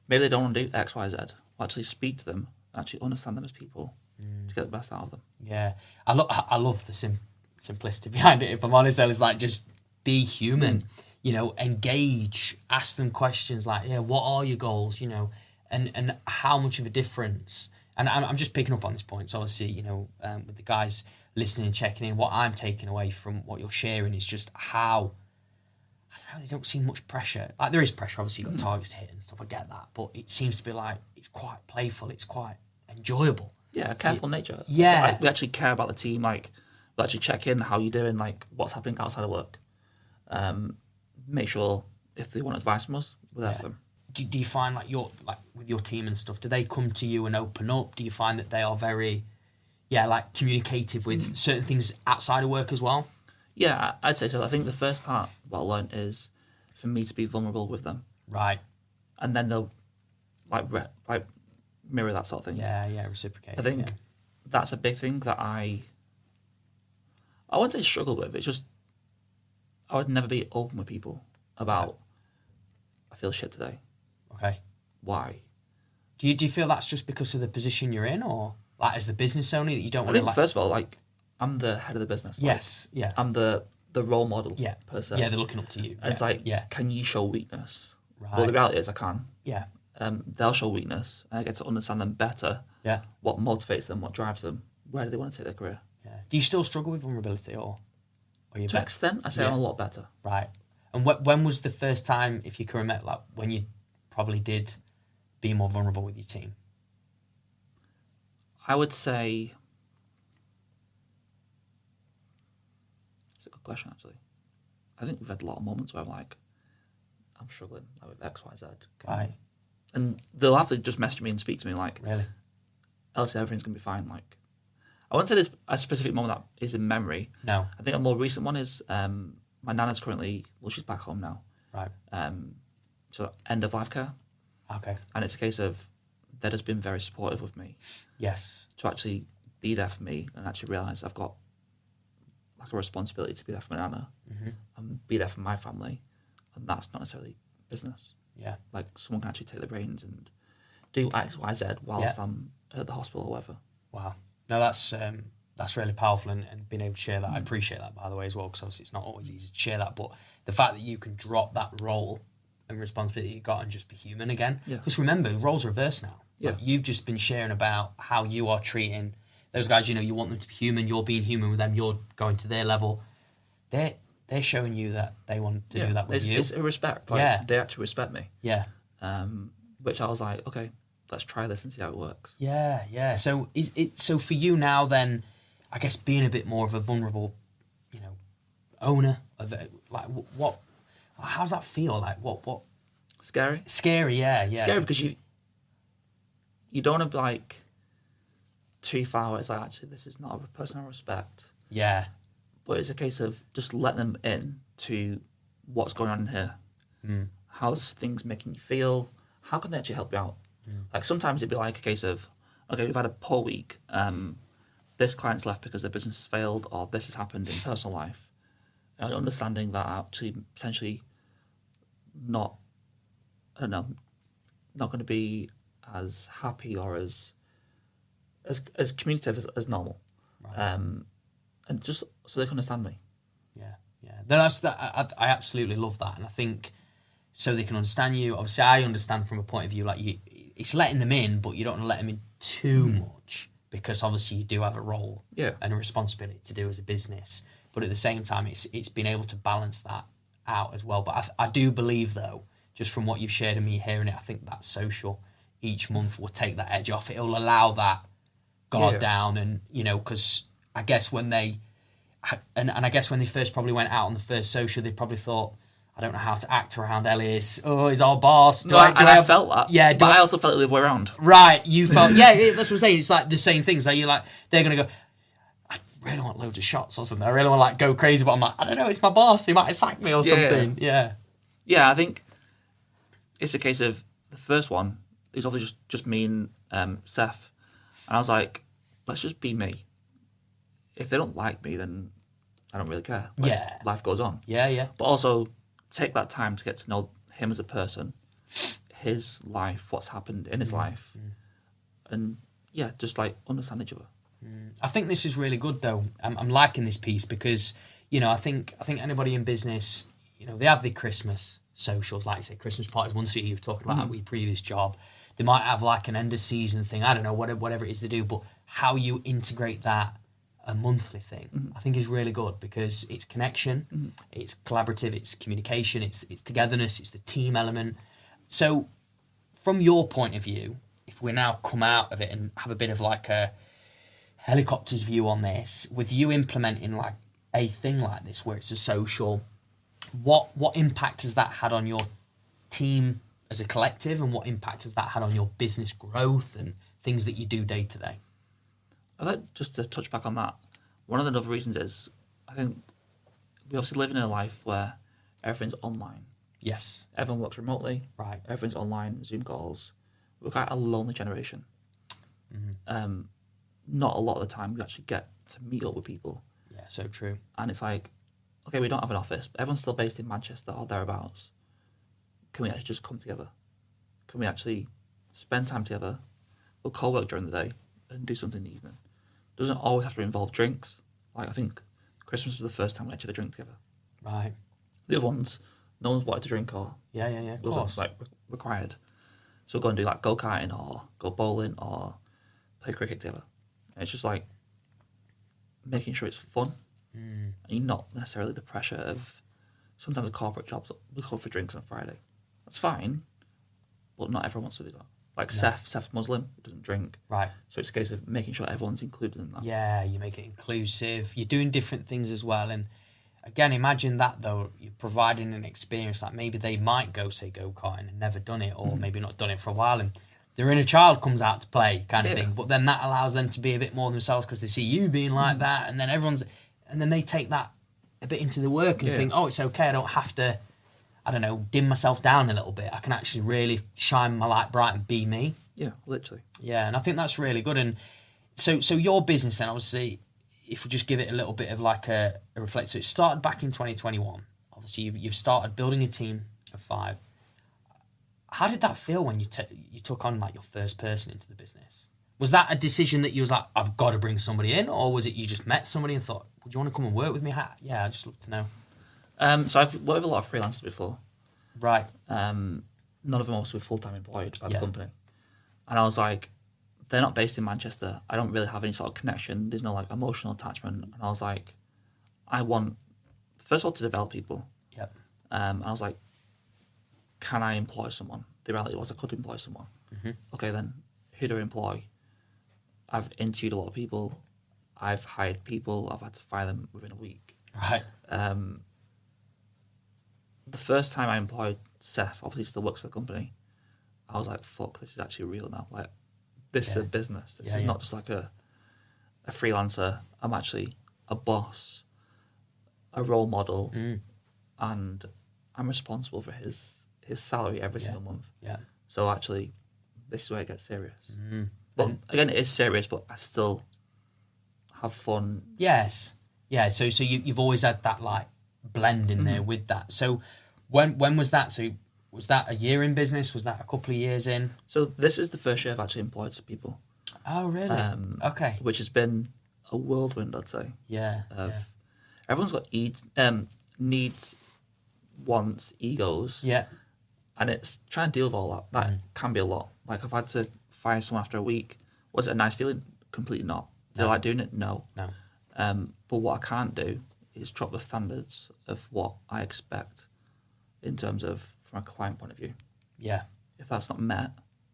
B: Maybe they don't want to do X, Y, Z. Well, actually speak to them. Actually understand them as people to get the best out of them.
A: Yeah. I love the simplicity behind it. If I'm honest, I was like, just be human. Engage. Ask them questions like, what are your goals? And how much of a difference. And I'm just picking up on this point. So obviously, with the guys listening and checking in, what I'm taking away from what you're sharing is just how, I don't know, they don't see much pressure. Like, there is pressure, obviously, you've got targets to hit and stuff, I get that. But it seems to be like, it's quite playful, it's quite enjoyable.
B: Yeah, careful nature.
A: Yeah.
B: We actually care about the team. Like, we actually check in, how you're doing, like, what's happening outside of work. Make sure if they want advice from us, we're there for them.
A: Do you find with your team and stuff, do they come to you and open up? Do you find that they are very, communicative with certain things outside of work as well?
B: Yeah, I'd say so. I think the first part what I learned is for me to be vulnerable with them.
A: Right.
B: And then they'll like mirror that sort of thing.
A: Yeah, reciprocate.
B: I think that's a big thing that I wouldn't say struggle with. It's just I would never be open with people about I feel shit today.
A: Okay.
B: Why?
A: Do you feel that's just because of the position you're in, or like as the business owner that you don't want to?
B: First of all, like I'm the head of the business.
A: Yes.
B: Like, yeah. I'm the role model.
A: Yeah.
B: Per se.
A: Yeah, they're looking up to you.
B: And it's like, can you show weakness?
A: Right.
B: Well, the reality is I can.
A: Yeah.
B: They'll show weakness, and I get to understand them better.
A: Yeah.
B: What motivates them? What drives them? Where do they want to take their career?
A: Yeah. Do you still struggle with vulnerability, or are you
B: to an extent? I say I'm a lot better.
A: Right. And when was the first time, if you can remember, like when you probably did be more vulnerable with your team?
B: I would say it's a good question, actually. I think we've had a lot of moments where I'm struggling with X, Y, Z.
A: Right.
B: And they'll have to just message me and speak to me like,
A: really?
B: Ellis, everything's going to be fine. Like, I wouldn't say there's a specific moment that is in memory.
A: No.
B: I think a more recent one is my nana's currently, she's back home now.
A: Right.
B: So end of life care.
A: Okay.
B: And it's a case of they've just been very supportive with me.
A: Yes.
B: To actually be there for me and actually realise I've got like a responsibility to be there for my nana and be there for my family. And that's not necessarily business.
A: Yeah.
B: Like someone can actually take the reins and do X, Y, Z whilst I'm at the hospital or whatever.
A: Wow. No, that's really powerful, and being able to share that. I appreciate that, by the way, as well, because obviously it's not always easy to share that, but the fact that you can drop that role and responsibility you got and just be human again. Because remember, roles reverse now.
B: Yeah.
A: Like, you've just been sharing about how you are treating those guys. You want them to be human. You're being human with them. You're going to their level. They're showing you that they want to do that with you.
B: It's a respect. Like, they actually respect me.
A: Yeah.
B: which I was like, okay, let's try this and see how it works.
A: Yeah. So so for you now then, I guess being a bit more of a vulnerable, owner of it, like what, how does that feel? Like what?
B: Scary.
A: Scary, yeah.
B: Scary because you don't want to be like too far. It's like, actually, this is not a person I respect.
A: Yeah.
B: But it's a case of just letting them in to what's going on in here. How's things making you feel? How can they actually help you out? Like sometimes it'd be like a case of, okay, we've had a poor week. This client's left because their business has failed, or this has happened in personal life. And understanding that actually potentially not going to be as happy or as communicative as normal, right. And just so they can understand me.
A: Yeah. That's that. I absolutely love that, and I think so they can understand you. Obviously, I understand from a point of view like it's letting them in, but you don't want to let them in too much because obviously you do have a role and a responsibility to do as a business. But at the same time, it's been able to balance that out as well. But I do believe though, just from what you've shared and me hearing it, I think that social each month will take that edge off. It'll allow that guard down, and because I guess when they I guess when they first probably went out on the first social, they probably thought, I don't know how to act around Ellis. Oh, he's our boss.
B: I felt that.
A: Yeah,
B: but I also felt it the other way around.
A: Right, you felt. Yeah, that's what I'm saying. It's like the same things. Like they're gonna go, I really want loads of shots or something. I really want to go crazy, but I'm like, I don't know. It's my boss. He might have sacked me or something. Yeah.
B: I think it's a case of the first one. It was obviously just me and Seth, and I was like, let's just be me. If they don't like me, then I don't really care. Life goes on.
A: Yeah.
B: But also take that time to get to know him as a person, his life, what's happened in his life, and just like understand each other.
A: I think this is really good though. I'm liking this piece because I think anybody in business, they have the Christmas socials, like I say, Christmas parties. Once a year, you were talking about with your previous job. They might have like an end of season thing. I don't know, whatever it is they do, but how you integrate that a monthly thing, I think is really good because it's connection, it's collaborative, it's communication, it's togetherness, it's the team element. So from your point of view, if we now come out of it and have a bit of like a helicopter's view on this, with you implementing like a thing like this where it's a social, what impact has that had on your team as a collective, and what impact has that had on your business growth and things that you do day to day?
B: I think just to touch back on that, one of the other reasons is I think we obviously live in a life where everything's online.
A: Yes.
B: Everyone works remotely.
A: Right.
B: Everything's online, Zoom calls. We're quite a lonely generation. Not a lot of the time we actually get to meet up with people.
A: Yeah, so true.
B: And it's like, okay, we don't have an office, but everyone's still based in Manchester or thereabouts. Can we actually just come together? Can we actually spend time together? We'll co-work during the day and do something in the evening. Doesn't always have to involve drinks. Like I think Christmas was the first time we actually had a drink together.
A: Right.
B: The other ones, no one's wanted to drink or
A: Of
B: wasn't
A: course.
B: like required. So we'll go and do like go-karting or go bowling or play cricket together. And it's just like making sure it's fun and you're not necessarily the pressure of sometimes the corporate jobs we call for drinks on Friday. That's fine, but not everyone wants to do that. Like Seth's Muslim, he doesn't drink.
A: Right.
B: So it's a case of making sure everyone's included in that.
A: Yeah, you make it inclusive. You're doing different things as well. And again, imagine that though, you're providing an experience like maybe they might go, say, go-karting and never done it, or maybe not done it for a while, and their inner child comes out to play kind of thing. But then that allows them to be a bit more themselves because they see you being like that, and then they take that a bit into the work and think, oh, it's okay, I don't have to, I don't know, dim myself down a little bit. I can actually really shine my light bright and be me.
B: Yeah, literally.
A: Yeah, and I think that's really good. And so your business then, obviously, if we just give it a little bit of like a reflect. So it started back in 2021. Obviously, you've started building a team of 5. How did that feel when you took on like your first person into the business? Was that a decision that you was like, I've got to bring somebody in, or was it you just met somebody and thought, would you want to come and work with me? Yeah, I'd just love to know.
B: So I've worked with a lot of freelancers before.
A: Right.
B: None of them also were full-time employed by the company. And I was like, they're not based in Manchester. I don't really have any sort of connection. There's no like emotional attachment. And I was like, I want, first of all, to develop people.
A: Yep.
B: And I was like, can I employ someone? the reality was I could employ someone.
A: Mm-hmm.
B: Okay, then who do I employ? I've interviewed a lot of people. I've hired people. I've had to fire them within a week.
A: Right.
B: The first time I employed Seth, obviously still works for the company, I was like, fuck, this is actually real now. Like, this is a business. This is not just like a freelancer. I'm actually a boss, a role model, and I'm responsible for his salary every single month.
A: Yeah.
B: So actually, this is where it gets serious. But again, it is serious, but I still have fun.
A: Yes. Yeah. So you've always had that like blend in there with that. So when was that? So was that a year in business? Was that a couple of years in?
B: So this is the first year I've actually employed some people.
A: Oh, really? Okay.
B: Which has been a whirlwind, I'd say.
A: Yeah.
B: Everyone's got needs, wants, egos.
A: Yeah.
B: And it's trying to deal with all that. That can be a lot. Like, I've had to fire someone after a week. Was it a nice feeling? Completely not. Did I like doing it? No. But what I can't do is drop the standards of what I expect in terms of from a client point of view.
A: Yeah.
B: If that's not met,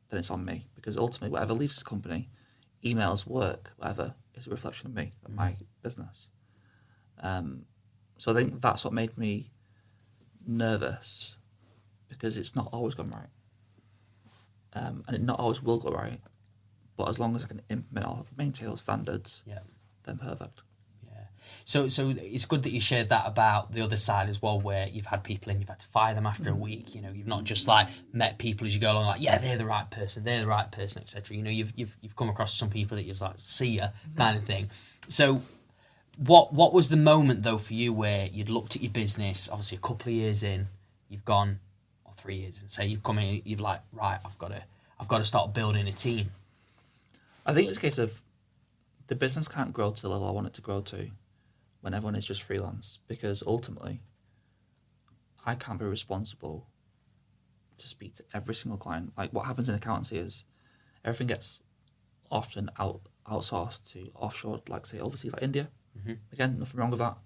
B: then it's on me. Because ultimately, whatever leaves this company, emails, work, whatever, is a reflection of me and my business. So I think that's what made me nervous, because it's not always gone right. And it not always will go right. But as long as I can implement or maintain those standards, then perfect.
A: Yeah. So it's good that you shared that about the other side as well, where you've had people in, you've had to fire them after a week. You know, you've not just like met people as you go along, like, yeah, they're the right person, etc. You know, you've come across some people that you're just like, see ya, kind of thing. So what was the moment though for you where you'd looked at your business, obviously a couple of years in, you've gone, or 3 years, and say you've come in, you've like, right, I've got to start building a team.
B: I think it's a case of the business can't grow to the level I want it to grow to when everyone is just freelance, because ultimately I can't be responsible to speak to every single client. Like, what happens in accountancy is everything gets often outsourced to offshore, like say overseas, like India. Again, nothing wrong with that.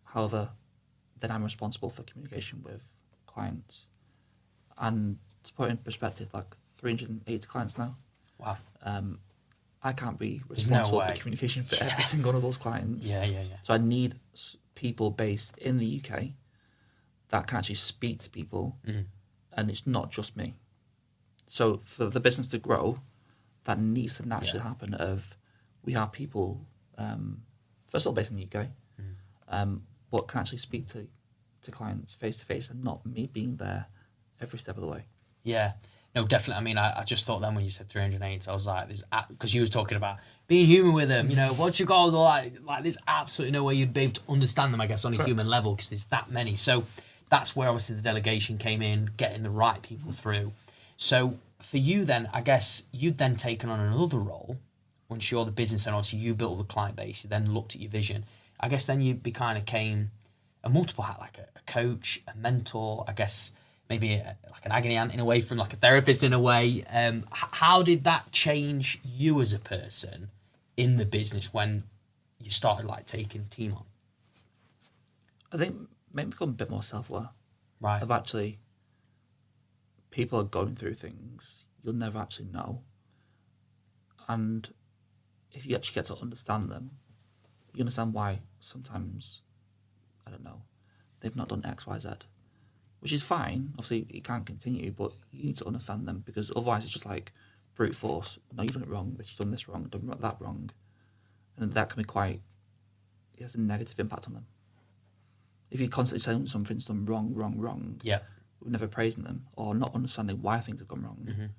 B: However, then I'm responsible for communication with clients. And to put it in perspective, like 380 clients now.
A: Wow.
B: I can't be responsible for communication for every single one of those clients.
A: Yeah.
B: So I need people based in the UK that can actually speak to people, and it's not just me. So for the business to grow, that needs to naturally happen. Of we have people, first of all, based in the UK, but can actually speak to clients face to face, and not me being there every step of the way.
A: Yeah. No, definitely. I mean, I just thought then when you said 308, I was like, because you were talking about being human with them, you know, once you go like there's absolutely no way you'd be able to understand them, I guess, on a human level, because there's that many. So that's where obviously the delegation came in, getting the right people through. So for you then, I guess you'd then taken on another role once you're the business, and obviously you built the client base, you then looked at your vision. I guess then you became a multiple hat, like a coach, a mentor, I guess, maybe like an agony aunt in a way, from like a therapist in a way. How did that change you as a person in the business when you started like taking team on?
B: I think maybe become a bit more self-aware.
A: Right.
B: Of actually, people are going through things you'll never actually know. And if you actually get to understand them, you understand why sometimes, I don't know, they've not done X, Y, Z. Which is fine. Obviously, it can't continue, but you need to understand them, because otherwise it's just like brute force. No, you've done it wrong. You've done this wrong. Done that wrong, and that can be it has a negative impact on them. If you're constantly saying something's done wrong, with never praising them or not understanding why things have gone wrong,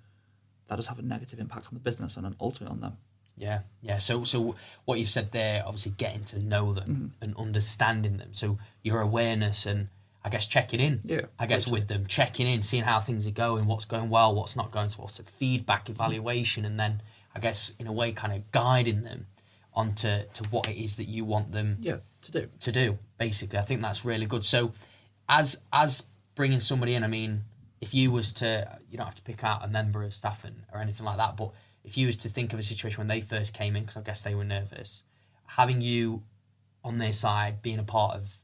B: that does have a negative impact on the business and ultimately on them.
A: Yeah. So what you've said there, obviously getting to know them and understanding them. So your awareness and, I guess, checking in, with them, checking in, seeing how things are going, what's going well, what's not going so well, so feedback, evaluation, and then, I guess, in a way, kind of guiding them onto what it is that you want them to do, basically. I think that's really good. So as bringing somebody in, I mean, if you was to, you don't have to pick out a member of staff or anything like that, but if you was to think of a situation when they first came in, because I guess they were nervous, having you on their side, being a part of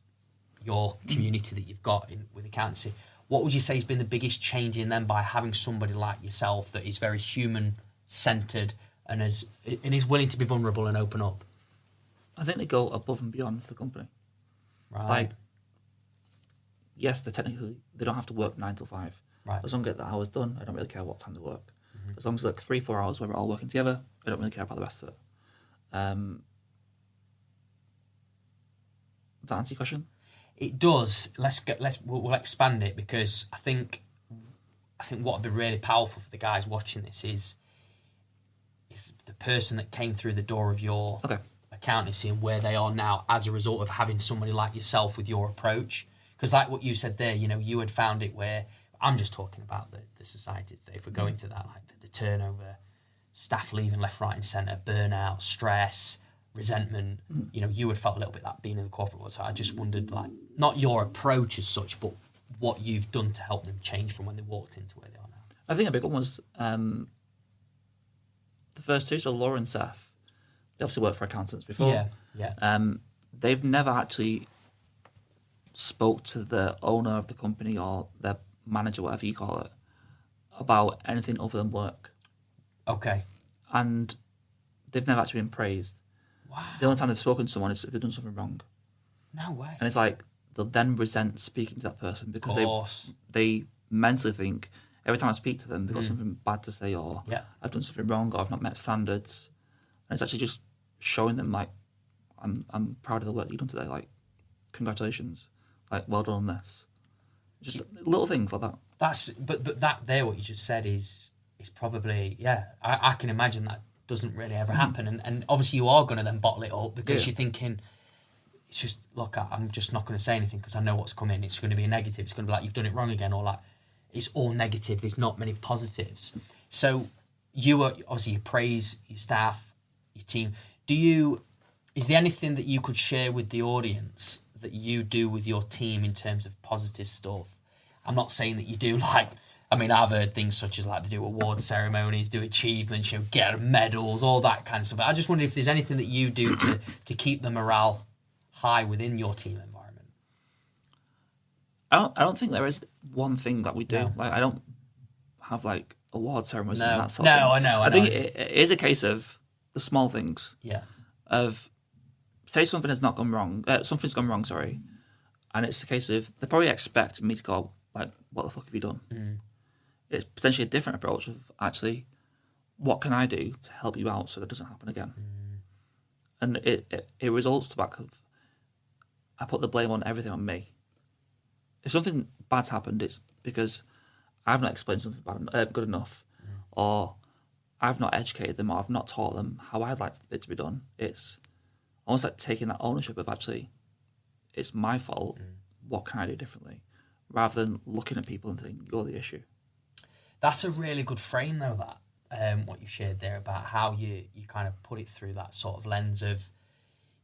A: your community that you've got with accountancy, What would you say has been the biggest change in them by having somebody like yourself that is very human-centred and is willing to be vulnerable and open up?
B: I think they go above and beyond for the company.
A: Right.
B: Like, yes, they don't have to work 9 till 5.
A: Right.
B: As long as I get the hours done, I don't really care what time they work. As long as it's like 3-4 hours where we're all working together, I don't really care about the rest of it. That answer your question?
A: It does. We'll expand it, because I think what would be really powerful for the guys watching this is the person that came through the door of your accountancy and where they are now as a result of having somebody like yourself with your approach. Because like what you said there, you had found it where, I'm just talking about the society today, if we're going to that, like the turnover, staff leaving left, right and centre, burnout, stress, resentment, you had felt a little bit that being in the corporate world. So I just wondered, like, not your approach as such, but what you've done to help them change from when they walked into where they are now.
B: I think a big one was the first two, so Laura and Seth, they obviously worked for accountants before.
A: Yeah.
B: They've never actually spoke to the owner of the company or their manager, whatever you call it, about anything other than work.
A: Okay.
B: And they've never actually been praised.
A: Wow.
B: The only time they've spoken to someone is if they've done something wrong.
A: No way.
B: And it's like, they'll then resent speaking to that person because they mentally think, every time I speak to them, they've got something bad to say, or I've done something wrong, or I've not met standards. And it's actually just showing them, like, I'm proud of the work you've done today. Like, congratulations. Like, well done on this. Just little things like that.
A: But that there, what you just said is probably, I can imagine that doesn't really ever happen. And obviously you are going to then bottle it up because you're thinking, it's just, look, I'm just not going to say anything because I know what's coming. It's going to be a negative. It's going to be like, you've done it wrong again, or like, it's all negative. There's not many positives. So you praise your staff, your team. Is there anything that you could share with the audience that you do with your team in terms of positive stuff? I'm not saying that you do I've heard things such as like they do award ceremonies, do achievements, get medals, all that kind of stuff. I just wonder if there's anything that you do to keep the morale high within your team environment.
B: I don't think there is one thing that we do.
A: No.
B: Like, I don't have like award ceremonies and that sort
A: of
B: thing.
A: I know.
B: I think it is a case of the small things.
A: Yeah.
B: Of, say something has not gone wrong, something's gone wrong, sorry, and it's a case of they probably expect me to go like, what the fuck have you done? It's potentially a different approach of, actually, what can I do to help you out so that doesn't happen again? And it results to back of, I put the blame on everything on me. If something bad's happened, it's because I've not explained something good enough, or I've not educated them, or I've not taught them how I'd like it to be done. It's almost like taking that ownership of, actually, it's my fault. What can I do differently? Rather than looking at people and thinking, you're the issue. That's
A: a really good frame, though, that what you shared there about how you kind of put it through that sort of lens of,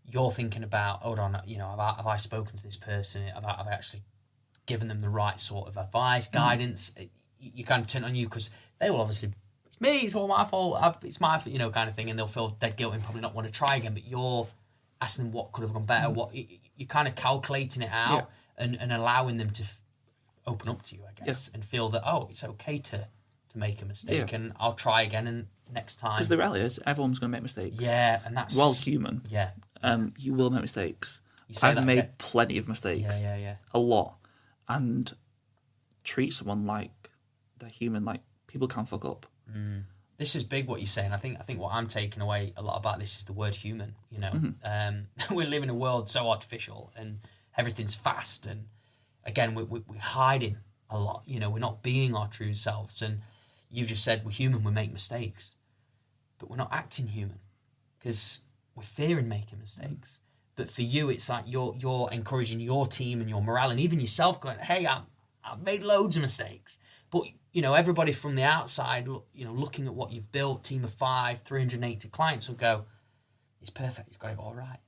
A: you're thinking about, hold on, have I spoken to this person? Have I actually given them the right sort of advice, guidance? You kind of turn on you, because they will obviously, it's me, it's all my fault, it's my, kind of thing, and they'll feel dead guilty and probably not want to try again. But you're asking them what could have gone better. You're kind of calculating it out and allowing them to open up to you, I guess, and feel that, it's okay to make a mistake, and I'll try again, and next time.
B: Because the reality is, everyone's going to make mistakes.
A: Yeah, and that's...
B: We're all human.
A: Yeah.
B: You will make mistakes. I've made plenty of mistakes.
A: Yeah.
B: A lot. And treat someone like they're human, like people can fuck up.
A: This is big what you're saying. I think what I'm taking away a lot about this is the word human. We live in a world so artificial and everything's fast, and again we're hiding a lot. We're not being our true selves. And you just said we're human, we make mistakes, but we're not acting human because we're fearing making mistakes. But for you, it's like you're encouraging your team and your morale and even yourself, going, hey, I've made loads of mistakes. But, everybody from the outside, looking at what you've built, team of 5, 380 clients will go, it's perfect. He's got it all right.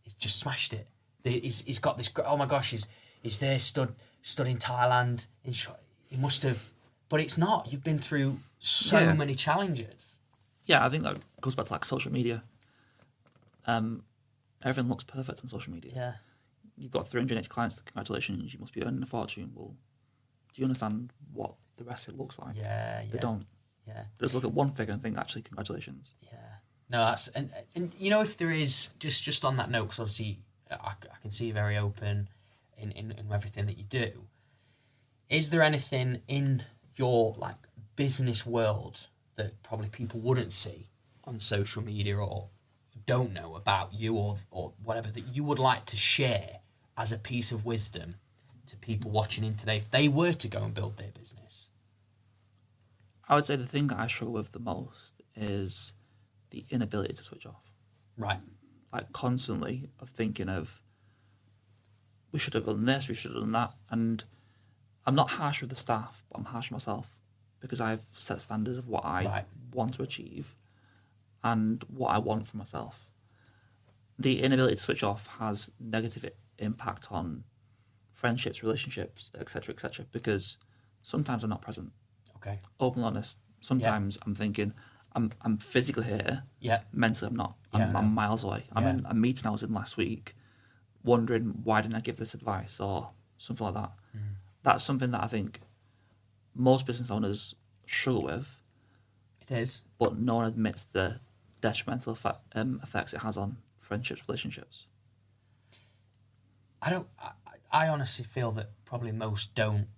A: He's just smashed it. He's got this, oh my gosh, he's there stood in Thailand. He must have, but it's not. You've been through so many challenges.
B: Yeah, I think that goes back to like social media. Everything looks perfect on social media.
A: Yeah.
B: You've got 380 clients, congratulations, you must be earning a fortune. Well, do you understand what the rest of it looks like?
A: Yeah.
B: They don't.
A: Yeah.
B: They just look at one figure and think, actually, congratulations.
A: Yeah. No, that's and you know, if there is just on that note, because obviously I can see you very open in everything that you do. Is there anything in your like business world that probably people wouldn't see on social media or don't know about you or whatever that you would like to share as a piece of wisdom to people watching in today if they were to go and build their business?
B: I would say the thing that I struggle with the most is the inability to switch off.
A: Right.
B: Like constantly of thinking of, we should have done this, we should have done that. And I'm not harsh with the staff, but I'm harsh with myself because I've set standards of what I want to achieve and what I want for myself. The inability to switch off has negative impact on friendships, relationships, etc., because sometimes I'm not present.
A: Okay.
B: Open and honest. Sometimes I'm thinking, I'm physically here.
A: Yeah.
B: Mentally, I'm not. I'm miles away. I'm in a meeting I was in last week, wondering why didn't I give this advice or something like that. That's something that I think most business owners struggle with.
A: It is.
B: But no one admits the detrimental effects it has on friendships, relationships.
A: I honestly feel that probably most don't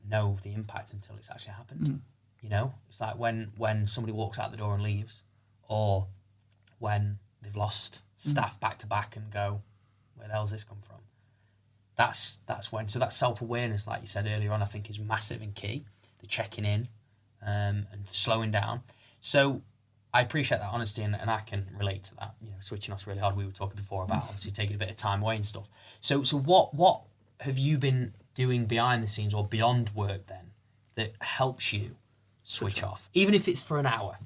A: know the impact until it's actually happened. You know, it's like when somebody walks out the door and leaves, or when they've lost staff back to back and go, where the hell's this come from? That's when. So that self-awareness, like you said earlier on, I think is massive and key. The checking in and slowing down. So I appreciate that honesty and I can relate to that. You know, switching off's really hard. We were talking before about obviously taking a bit of time away and stuff. So what have you been doing behind the scenes or beyond work then that helps you switch off, even if it's for an hour?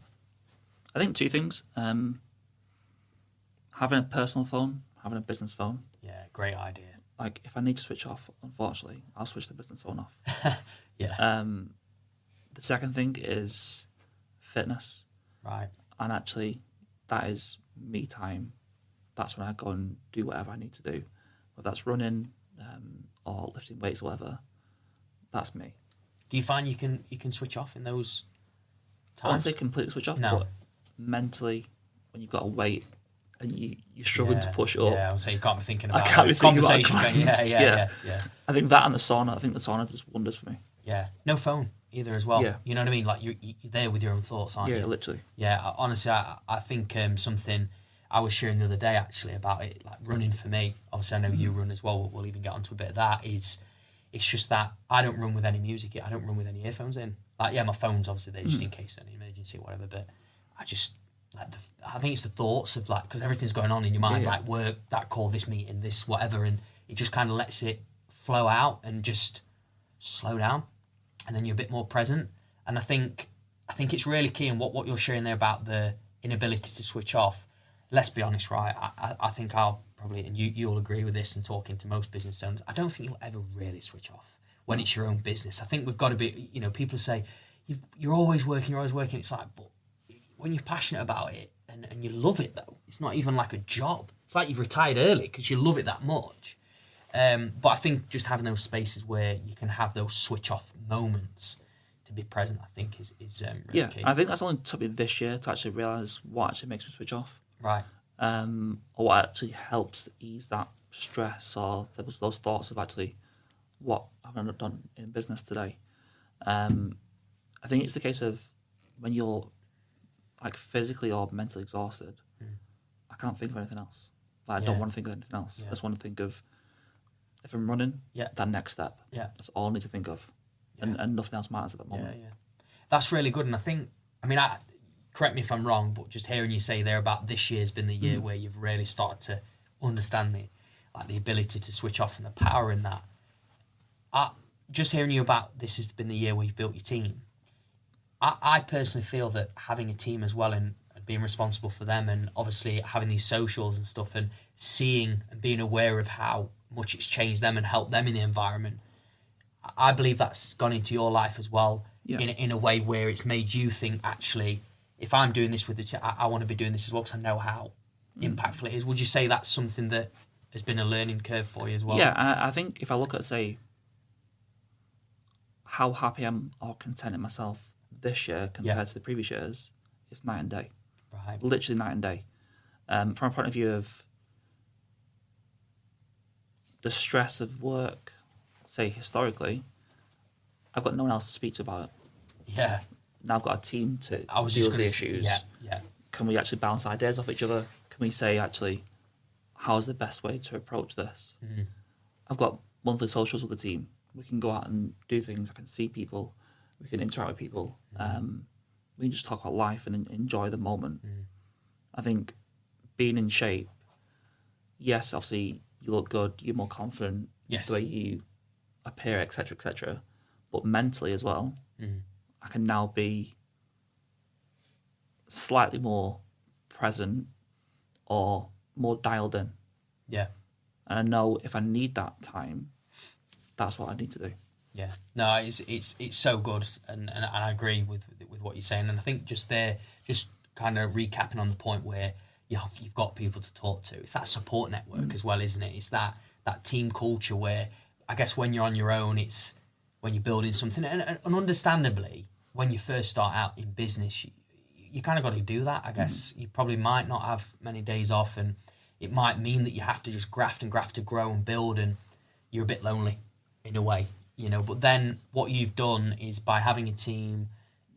B: I think two things. Having a personal phone, having a business phone.
A: Yeah, great idea.
B: Like, if I need to switch off, unfortunately, I'll switch the business phone off.
A: Yeah.
B: The second thing is fitness.
A: Right.
B: And actually, that is me time. That's when I go and do whatever I need to do. Whether that's running or lifting weights or whatever, that's me.
A: Do you find you can switch off in those times?
B: I won't say completely switch off, but mentally, when you've got a weight and you're struggling to push up.
A: Yeah, I would say you can't be thinking about
B: conversation.
A: Yeah.
B: I think that and the sauna. I think the sauna does wonders for me.
A: Yeah. No phone either as well.
B: Yeah.
A: You know what I mean? Like you're there with your own thoughts, aren't you?
B: Yeah, literally.
A: Yeah. Honestly, I think something I was sharing the other day actually about it, like running for me. Obviously, I know you run as well. We'll even get onto a bit of that. It's just that I don't run with any music. I don't run with any earphones in. Like, yeah, my phone's obviously there just in case any emergency or whatever. But I just like I think it's the thoughts of like, because everything's going on in your mind, like work, that call, this meeting, this whatever, and it just kind of lets it flow out and just slow down, and then you're a bit more present. And I think it's really key. And what you're sharing there about the inability to switch off. Let's be honest, right? I think I'll probably, and you'll agree with this, and talking to most business owners, I don't think you'll ever really switch off when it's your own business. I think we've got to be, you know, people say, you're always working. It's like, but when you're passionate about it and you love it though, it's not even like a job. It's like you've retired early because you love it that much. But I think just having those spaces where you can have those switch off moments to be present, I think is really key.
B: I think that's only took me this year to actually realise what actually makes me switch off.
A: Right.
B: Or what actually helps to ease that stress or those thoughts of actually what have I done in business today. I think it's the case of when you're like physically or mentally exhausted, I can't think of anything else. Like, I don't want to think of anything else. I just want to think of, if I'm running, that next step. Yeah. That's all I need to think of. And nothing else matters at that moment.
A: Yeah. That's really good. And I think, correct me if I'm wrong, but just hearing you say there about this year's been the year where you've really started to understand the ability to switch off and the power in that. Just hearing you about this has been the year where you've built your team. I personally feel that having a team as well and being responsible for them, and obviously having these socials and stuff, and seeing and being aware of how much it's changed them and helped them in the environment, I believe that's gone into your life as well, in a way where it's made you think, actually, if I'm doing this with the team, I want to be doing this as well because I know how impactful it is. Would you say that's something that has been a learning curve for you as well?
B: Yeah, I think if I look at, say, how happy I'm or content in myself this year compared to the previous years, it's night and day.
A: Right.
B: Literally night and day. From a point of view of the stress of work, say historically, I've got no one else to speak to about it.
A: Yeah.
B: Now I've got a team to
A: I was
B: deal
A: just
B: with the
A: going to
B: issues.
A: Yeah.
B: Can we actually bounce ideas off each other? Can we say, actually, how's the best way to approach this?
A: Mm.
B: I've got monthly socials with the team. We can go out and do things. I can see people. We can interact with people. We can just talk about life and enjoy the moment. I think being in shape, yes, obviously you look good, you're more confident, the way you appear, etc., but mentally as well, I can now be slightly more present or more dialed in.
A: Yeah.
B: And I know if I need that time, that's what I need to do.
A: Yeah, no, it's so good, and I agree with what you're saying, and I think just kind of recapping on the point where you've got people to talk to. It's that support network as well, isn't it? It's that team culture where I guess when you're on your own, it's when you're building something, and understandably, when you first start out in business, you kind of got to do that. I guess you probably might not have many days off, and it might mean that you have to just graft to grow and build, and you're a bit lonely in a way. But then what you've done is by having a team,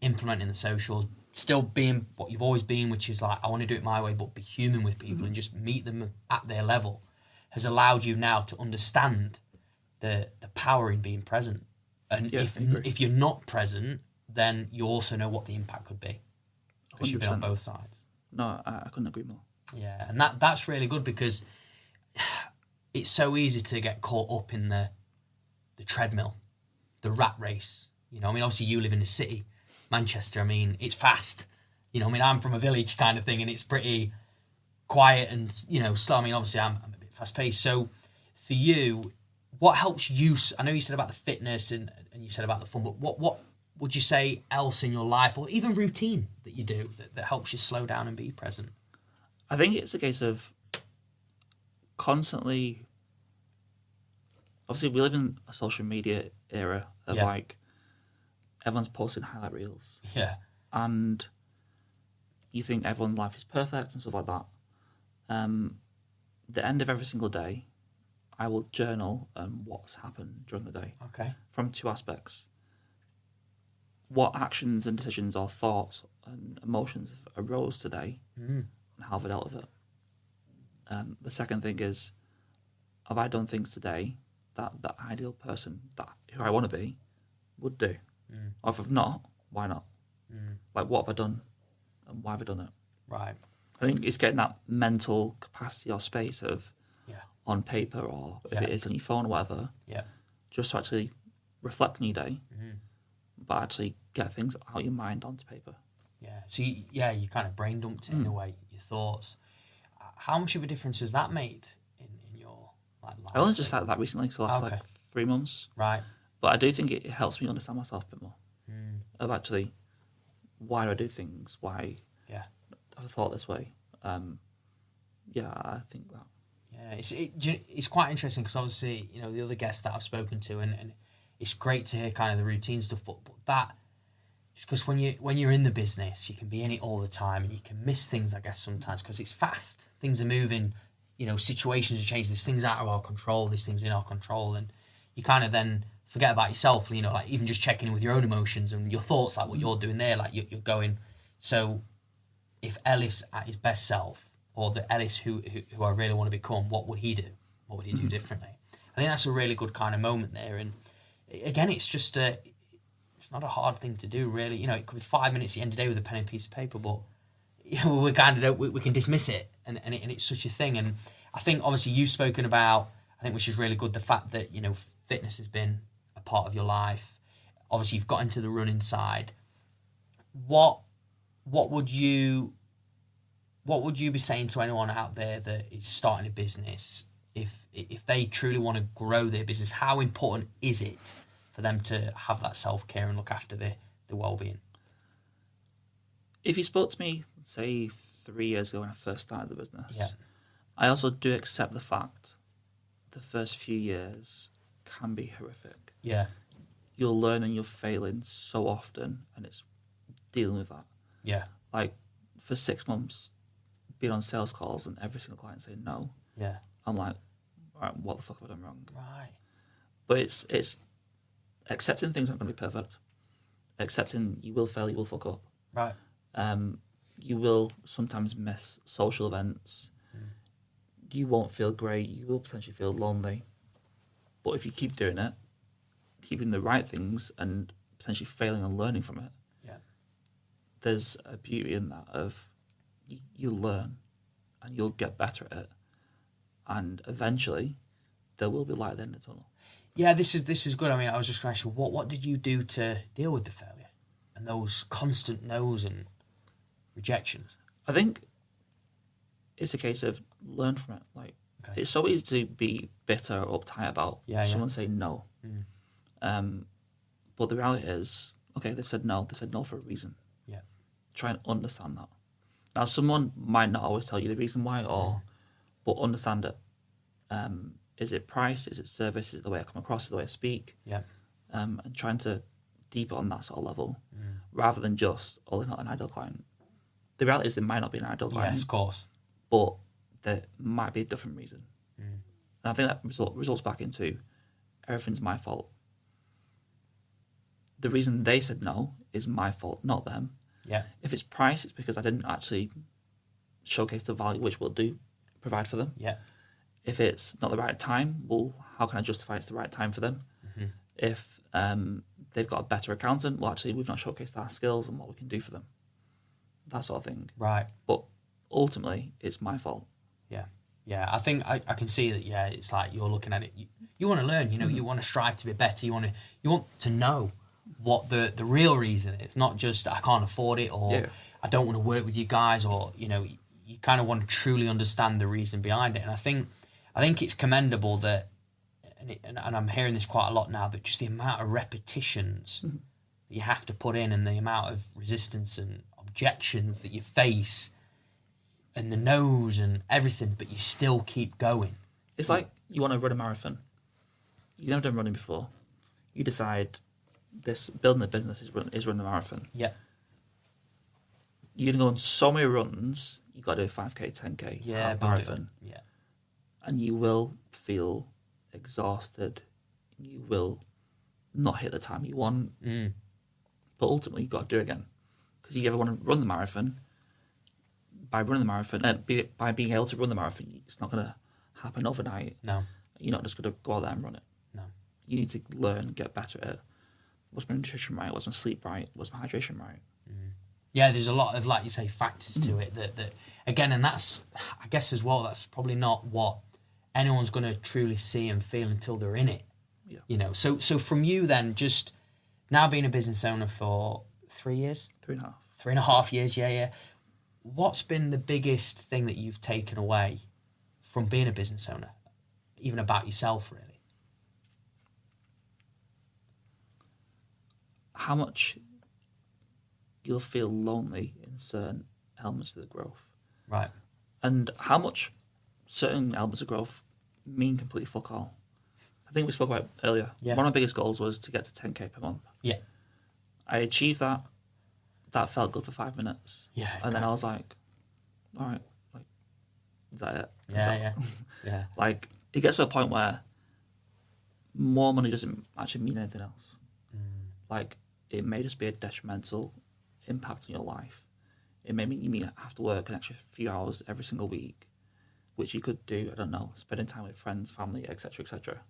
A: implementing the socials, still being what you've always been, which is like, I want to do it my way, but be human with people and just meet them at their level, has allowed you now to understand the power in being present. And if you're not present, then you also know what the impact could be. Because you've been on both sides.
B: No, I couldn't agree more.
A: Yeah, and that's really good because it's so easy to get caught up in the treadmill, the rat race. Obviously you live in the city, Manchester. It's fast. I'm from a village kind of thing, and it's pretty quiet and slow. Obviously I'm a bit fast paced. So for you, what helps you? I know you said about the fitness and you said about the fun, but what would you say else in your life, or even routine that you do that helps you slow down and be present?
B: I think it's a case of constantly. Obviously, we live in a social media era of everyone's posting highlight reels.
A: Yeah.
B: And you think everyone's life is perfect and stuff like that. The end of every single day, I will journal what's happened during the day.
A: Okay. From
B: two aspects. What actions and decisions or thoughts and emotions arose today and how have I dealt with it. The second thing is, have I done things today that the ideal person who I want to be would do? Or if I've not, why not? Like, what have I done and why have I done it?
A: Right.
B: I think it's getting that mental capacity or space of on paper, or if it is on your phone or whatever, just to actually reflect on your day, but actually get things out of your mind onto paper.
A: Yeah. So you kind of brain dumped it in a way, your thoughts. How much of a difference has that made in your life?
B: I only just started that recently, so last 3 months.
A: Right.
B: But I do think it helps me understand myself a bit more. Of actually, why do I do things? Why have I thought this way? I think that.
A: Yeah, it's quite interesting because obviously, the other guests that I've spoken to, and it's great to hear kind of the routine stuff, but that, just because when you're in the business, you can be in it all the time and you can miss things, I guess, sometimes because it's fast. Things are moving, situations are changing. There's things out of our control, there's things in our control, and you kind of then forget about yourself, like even just checking in with your own emotions and your thoughts, like what you're doing there, like you're going. So if Ellis at his best self, or the Ellis who I really want to become, what would he do? What would he do differently? I think that's a really good kind of moment there. And again, it's just it's not a hard thing to do, really. It could be 5 minutes at the end of the day with a pen and piece of paper, but we kind of we can dismiss it, and it's such a thing. And I think obviously you've spoken about, I think, which is really good, the fact that fitness has been a part of your life. Obviously, you've got into the running side. What would you be saying to anyone out there that is starting a business, if they truly want to grow their business? How important is it for them to have that self-care and look after their well-being?
B: If you spoke to me, say 3 years ago when I first started the business, I also do accept the fact the first few years can be horrific.
A: Yeah.
B: you'll learn and you're failing so often, and it's dealing with that.
A: Yeah.
B: Like for 6 months, being on sales calls and every single client saying no.
A: Yeah.
B: I'm like, all right, what the fuck have I done wrong?
A: Right.
B: But it's accepting things aren't going to be perfect. Accepting you will fail, you will fuck up.
A: Right.
B: You will sometimes miss social events. You won't feel great. You will potentially feel lonely. But if you keep doing it, keeping the right things and potentially failing and learning from it, there's a beauty in that of you'll learn and you'll get better at it. And eventually there will be light at the end of the tunnel.
A: Yeah, this is good. I mean, I was just going to ask you, what did you do to deal with the failure and those constant no's and rejections?
B: I think it's a case of learn from it. Like it's so easy to be bitter or uptight about someone saying no. But the reality is, okay, they've said no. They said no for a reason.
A: Yeah.
B: Try and understand that. Now, someone might not always tell you the reason why, but understand it. Is it price? Is it service? Is it the way I come across? Is it the way I speak?
A: Yeah.
B: And trying to deep it on that sort of level, rather than just, oh, they're not an ideal client. The reality is they might not be an ideal client.
A: Yes, of course.
B: But there might be a different reason. And I think that results back into everything's my fault. The reason they said no is my fault, not them.
A: Yeah.
B: If it's price, it's because I didn't actually showcase the value which we'll do provide for them.
A: Yeah.
B: If it's not the right time, well, how can I justify it's the right time for them? If they've got a better accountant, well, actually, we've not showcased our skills and what we can do for them. That sort of thing.
A: Right.
B: But ultimately, it's my fault.
A: Yeah. Yeah, I think I can see that. Yeah, it's like you're looking at it. You want to learn. You know, you want to strive to be better. You want to know what the real reason is, not just I can't afford it or I don't want to work with you guys, or you kind of want to truly understand the reason behind it. And I think it's commendable that, and I'm hearing this quite a lot now, that just the amount of repetitions that you have to put in and the amount of resistance and objections that you face and the no's and everything, but you still keep going.
B: It's like you want to run a marathon. You've never done running before. You decide building a business is running a marathon.
A: Yeah.
B: You're going to go on so many runs, you've got to do a 5K, 10K, marathon.
A: Yeah.
B: And you will feel exhausted. You will not hit the time you want. But ultimately, you've got to do it again. Because you ever want to run the marathon, by running the marathon, by being able to run the marathon, it's not going to happen overnight.
A: No.
B: You're not just going to go out there and run it.
A: No.
B: You need to learn, get better at it. Was my nutrition right? Was my sleep right? Was my hydration right?
A: Yeah, there's a lot of, like you say, factors to it that again, and that's, I guess as well, that's probably not what anyone's going to truly see and feel until they're in it.
B: Yeah.
A: You know, so from you then, just now being a business owner for 3 years?
B: 3.5.
A: 3.5 years, yeah. What's been the biggest thing that you've taken away from being a business owner, even about yourself, really?
B: How much you'll feel lonely in certain elements of the growth.
A: Right.
B: And how much certain elements of growth mean completely fuck all. I think we spoke about it earlier.
A: Yeah.
B: One of my biggest goals was to get to 10K per month.
A: Yeah.
B: I achieved that. That felt good for 5 minutes.
A: Yeah.
B: And then I was like, all right, like, is that it?
A: Yeah.
B: Like, it gets to a point where more money doesn't actually mean anything else. Like, it may just be a detrimental impact on your life. It may mean you have to work an extra few hours every single week, which you could do, I don't know, spending time with friends, family, etc., etc.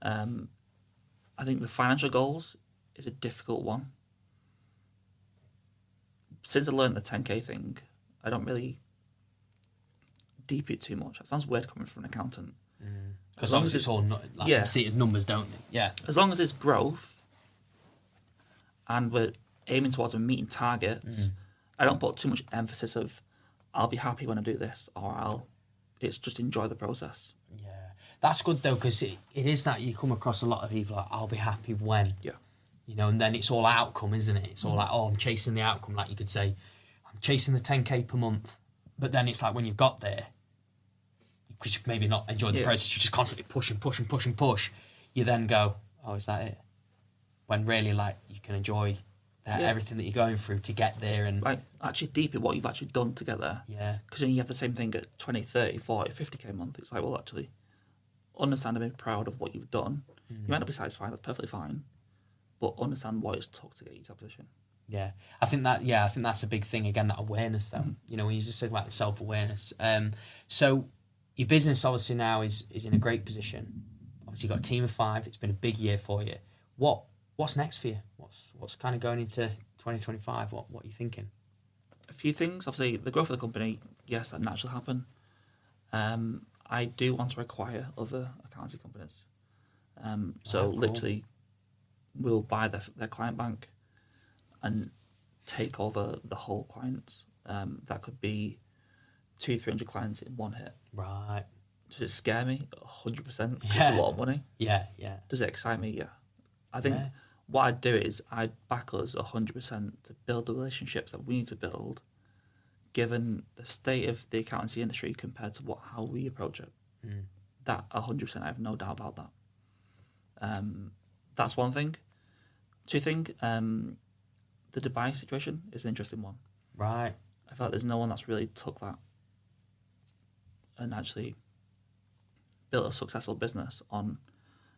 B: I think the financial goals is a difficult one. Since I learned the 10K thing, I don't really deep it too much. That sounds weird coming from an accountant.
A: As long as it's all, you see it as numbers, don't they? Yeah.
B: As long as it's growth and we're aiming towards a meeting targets, I don't put too much emphasis of I'll be happy when I do this, or it's just enjoy the process.
A: Yeah. That's good though, because it is that you come across a lot of people like, I'll be happy when.
B: Yeah.
A: You know, and then it's all outcome, isn't it? It's all like, oh, I'm chasing the outcome. Like you could say, I'm chasing the 10K per month. But then it's like when you've got there, because you've maybe not enjoyed the process, you're just constantly push. You then go, oh, is that it? when really like you can enjoy everything that you're going through to get there, and
B: like actually deep in what you've actually done together.
A: Yeah.
B: Because then you have the same thing at 20, 30, 40, 50k a month. It's like, well, actually, understand and be proud of what you've done. You might not be satisfied, that's perfectly fine, but understand what it's took to get you to that position.
A: Yeah, I think that's a big thing again. That awareness, though. You know, when you just talk about the self-awareness. So your business obviously now is in a great position. Obviously, you've got a team of 5. It's been a big year for you. What's next for you? What's kind of going into 2025? What are you thinking?
B: A few things. Obviously, the growth of the company, yes, that naturally happen. I do want to acquire other accountancy companies. So
A: cool.
B: literally, we'll buy their client bank and take over the whole clients. That could be 200-300 clients in one hit.
A: Right.
B: Does it scare me? 100%. It's
A: Yeah.
B: a lot of money.
A: Yeah.
B: Does it excite me? Yeah. I think what I'd do is I'd back us 100% to build the relationships that we need to build, given the state of the accountancy industry compared to how we approach it. That 100%, I have no doubt about that. That's one thing. Two thing, the Dubai situation is an interesting one.
A: Right.
B: I feel like there's no one that's really took that and actually built a successful business on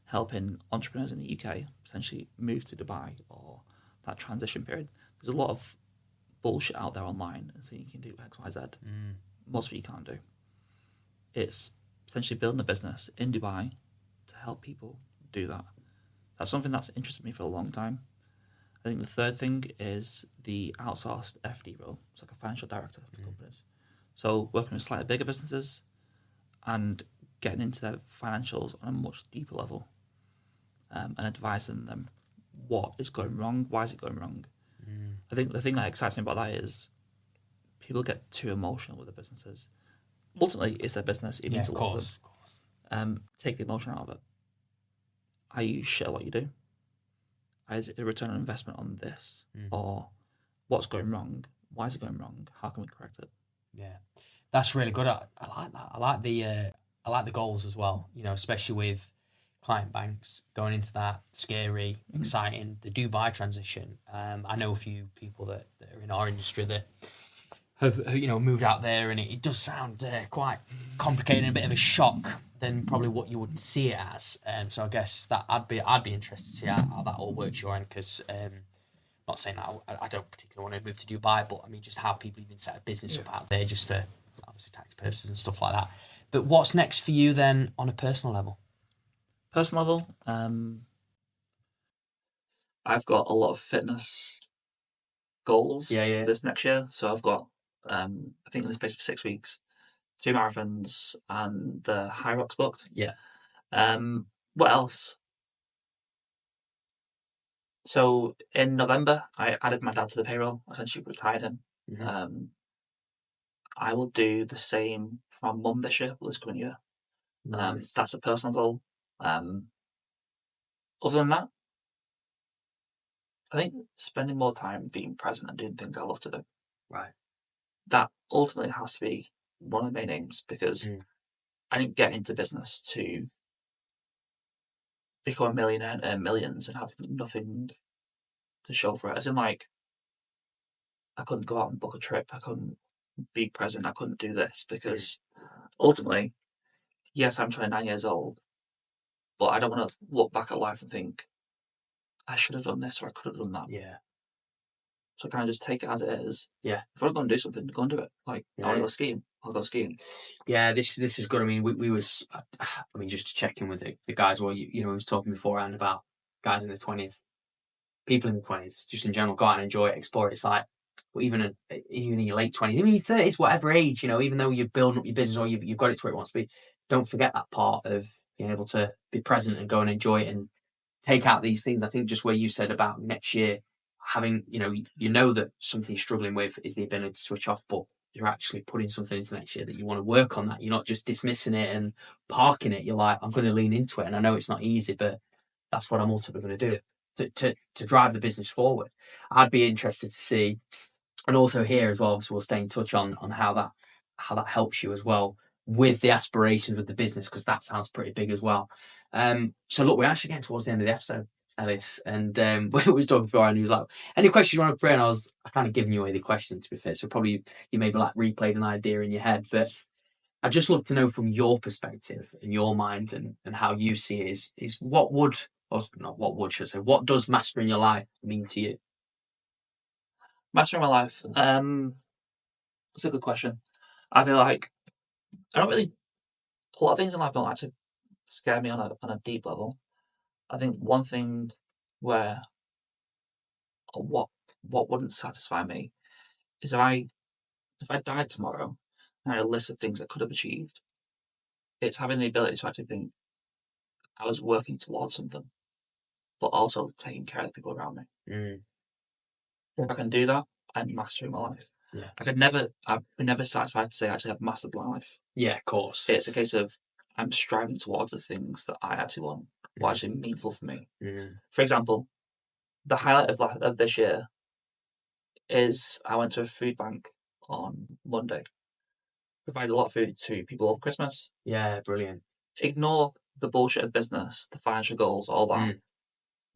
B: helping entrepreneurs in the UK potentially move to Dubai or that transition period. There's a lot of bullshit out there online and saying you can do X, Y, Z. Most of it you can't do. It's essentially building a business in Dubai to help people do that. That's something that's interested me for a long time. I think the third thing is the outsourced FD role. It's like a financial director for companies. So working with slightly bigger businesses and getting into their financials on a much deeper level, and advising them what is going wrong, why is it going wrong. I think the thing that excites me about that is people get too emotional with their businesses. Ultimately, it's their business. It means a lot to them. Take the emotion out of it. Are you shit at what you do? Is it a return on investment on this? Or what's going wrong? Why is it going wrong? How can we correct it?
A: Yeah, that's really good. I like that. I like the goals as well. You know, especially with client banks going into that scary, exciting, the Dubai transition. I know a few people that are in our industry that have moved out there, and it does sound quite complicated and a bit of a shock than probably what you would see it as. So I guess that I'd be interested to see how that all works your end, because not saying that I don't particularly want to move to Dubai, but I mean just how people even set a business up out there just for obviously tax purposes and stuff like that. But what's next for you then on a personal level?
B: Personal level, I've got a lot of fitness goals this next year. So I've got, I think in the space of 6 weeks, 2 marathons and the High Rocks booked.
A: Yeah.
B: What else? So in November, I added my dad to the payroll, essentially retired him. I will do the same for my mum this year, this coming year.
A: Nice.
B: That's a personal goal. Other than that, I think spending more time being present and doing things I love to do.
A: Right.
B: That ultimately has to be one of the main aims, because I didn't get into business to become a millionaire and earn millions and have nothing to show for it. As in, like, I couldn't go out and book a trip. I couldn't be present. I couldn't do this because ultimately, yes, I'm 29 years old, but I don't want to look back at life and think, I should have done this or I could have done that.
A: Yeah.
B: So kind of just take it as it is.
A: Yeah.
B: If I'm going to do something, go and do it. Like, I want to go skiing, I'll go skiing.
A: Yeah, this is good. I mean, just to check in with the guys. Well, we was talking beforehand about guys in the 20s, people in the 20s, just in general, go out and enjoy it, explore it. It's like, well, even in your late 20s, even your 30s, whatever age, even though you're building up your business or you've got it to where it wants to be, don't forget that part of being able to be present and go and enjoy it and take out these things. I think just where you said about next year, having, that something you're struggling with is the ability to switch off, but you're actually putting something into next year that you want to work on that. You're not just dismissing it and parking it. You're like, I'm going to lean into it. And I know it's not easy, but that's what I'm ultimately going to do to drive the business forward. I'd be interested to see, and also here as well, obviously we'll stay in touch on how that helps you as well with the aspirations with the business, because that sounds pretty big as well. So look, we're actually getting towards the end of the episode. Ellis, and we was talking before, and he was like, "Any questions you want to pray?" And I kind of giving you away the question, to be fair. So probably you maybe like replayed an idea in your head, but I'd just love to know from your perspective and your mind and how you see it is what would, or not what would, should I say, what does mastering your life mean to you?
B: Mastering my life. That's a good question. I feel like I don't really. A lot of things in life don't actually scare me on a deep level. I think one thing where what wouldn't satisfy me is if I died tomorrow and I had a list of things I could have achieved. It's having the ability to actually think I was working towards something, but also taking care of the people around me. If I can do that, I'm mastering my life.
A: Yeah.
B: I'd be never satisfied to say I actually have mastered my life.
A: Yeah, of course.
B: It's a case of I'm striving towards the things that I actually want, what actually meaningful for me. For example, the highlight of this year is I went to a food bank on Monday, provided a lot of food to people over Christmas.
A: Yeah, brilliant.
B: Ignore the bullshit of business, the financial goals, all that.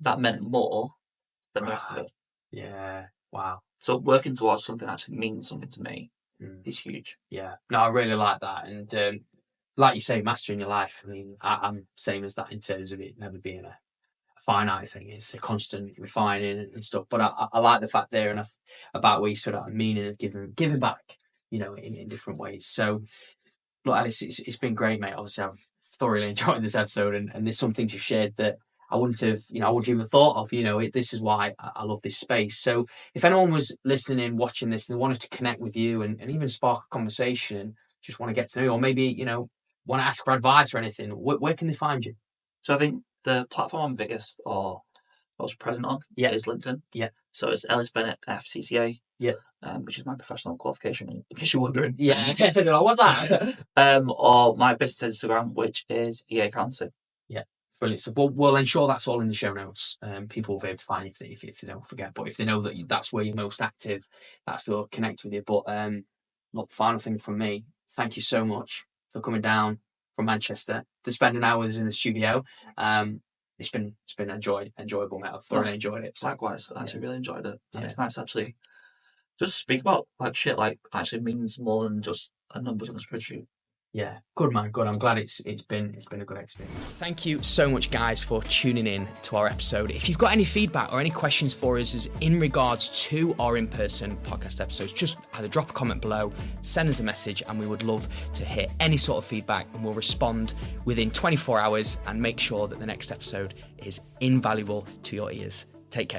B: That meant more than the rest of it.
A: Yeah, wow.
B: So working towards something that actually means something to me is huge.
A: Yeah, no, I really like that. And like you say, mastering your life. I mean, I'm same as that in terms of it never being a finite thing. It's a constant refining and stuff. But I like the fact there and about where you sort of meaning of giving back, in different ways. So, look, Alice, it's been great, mate. Obviously, I've thoroughly enjoyed this episode, and there's some things you've shared that I wouldn't have even thought of. This is why I love this space. So, if anyone was listening, watching this, and they wanted to connect with you and even spark a conversation, and just want to get to know you, or maybe want to ask for advice or anything, where can they find you?
B: So I think the platform I'm biggest or most present on is LinkedIn.
A: Yeah.
B: So it's Ellis Bennett FCCA.
A: Yeah.
B: Which is my professional qualification, in case you're wondering.
A: Yeah. What's that?
B: Or my business Instagram, which is EA Accountancy.
A: Yeah. Brilliant. So we'll ensure that's all in the show notes. People will be able to find if they don't forget. But if they know that that's where you're most active, that's they'll connect with you. But look, final thing from me. Thank you so much for coming down from Manchester to spend an hour in the studio. It's been enjoyable, mate. I've thoroughly enjoyed it. So.
B: Likewise, I actually really enjoyed it. And it's nice actually just speak about shit actually means more than just a numbers on the spreadsheet.
A: Yeah, good man, good. I'm glad it's been a good experience. Thank you so much, guys, for tuning in to our episode. If you've got any feedback or any questions for us as in regards to our in-person podcast episodes, just either drop a comment below, send us a message, and we would love to hear any sort of feedback, and we'll respond within 24 hours and make sure that the next episode is invaluable to your ears. Take care.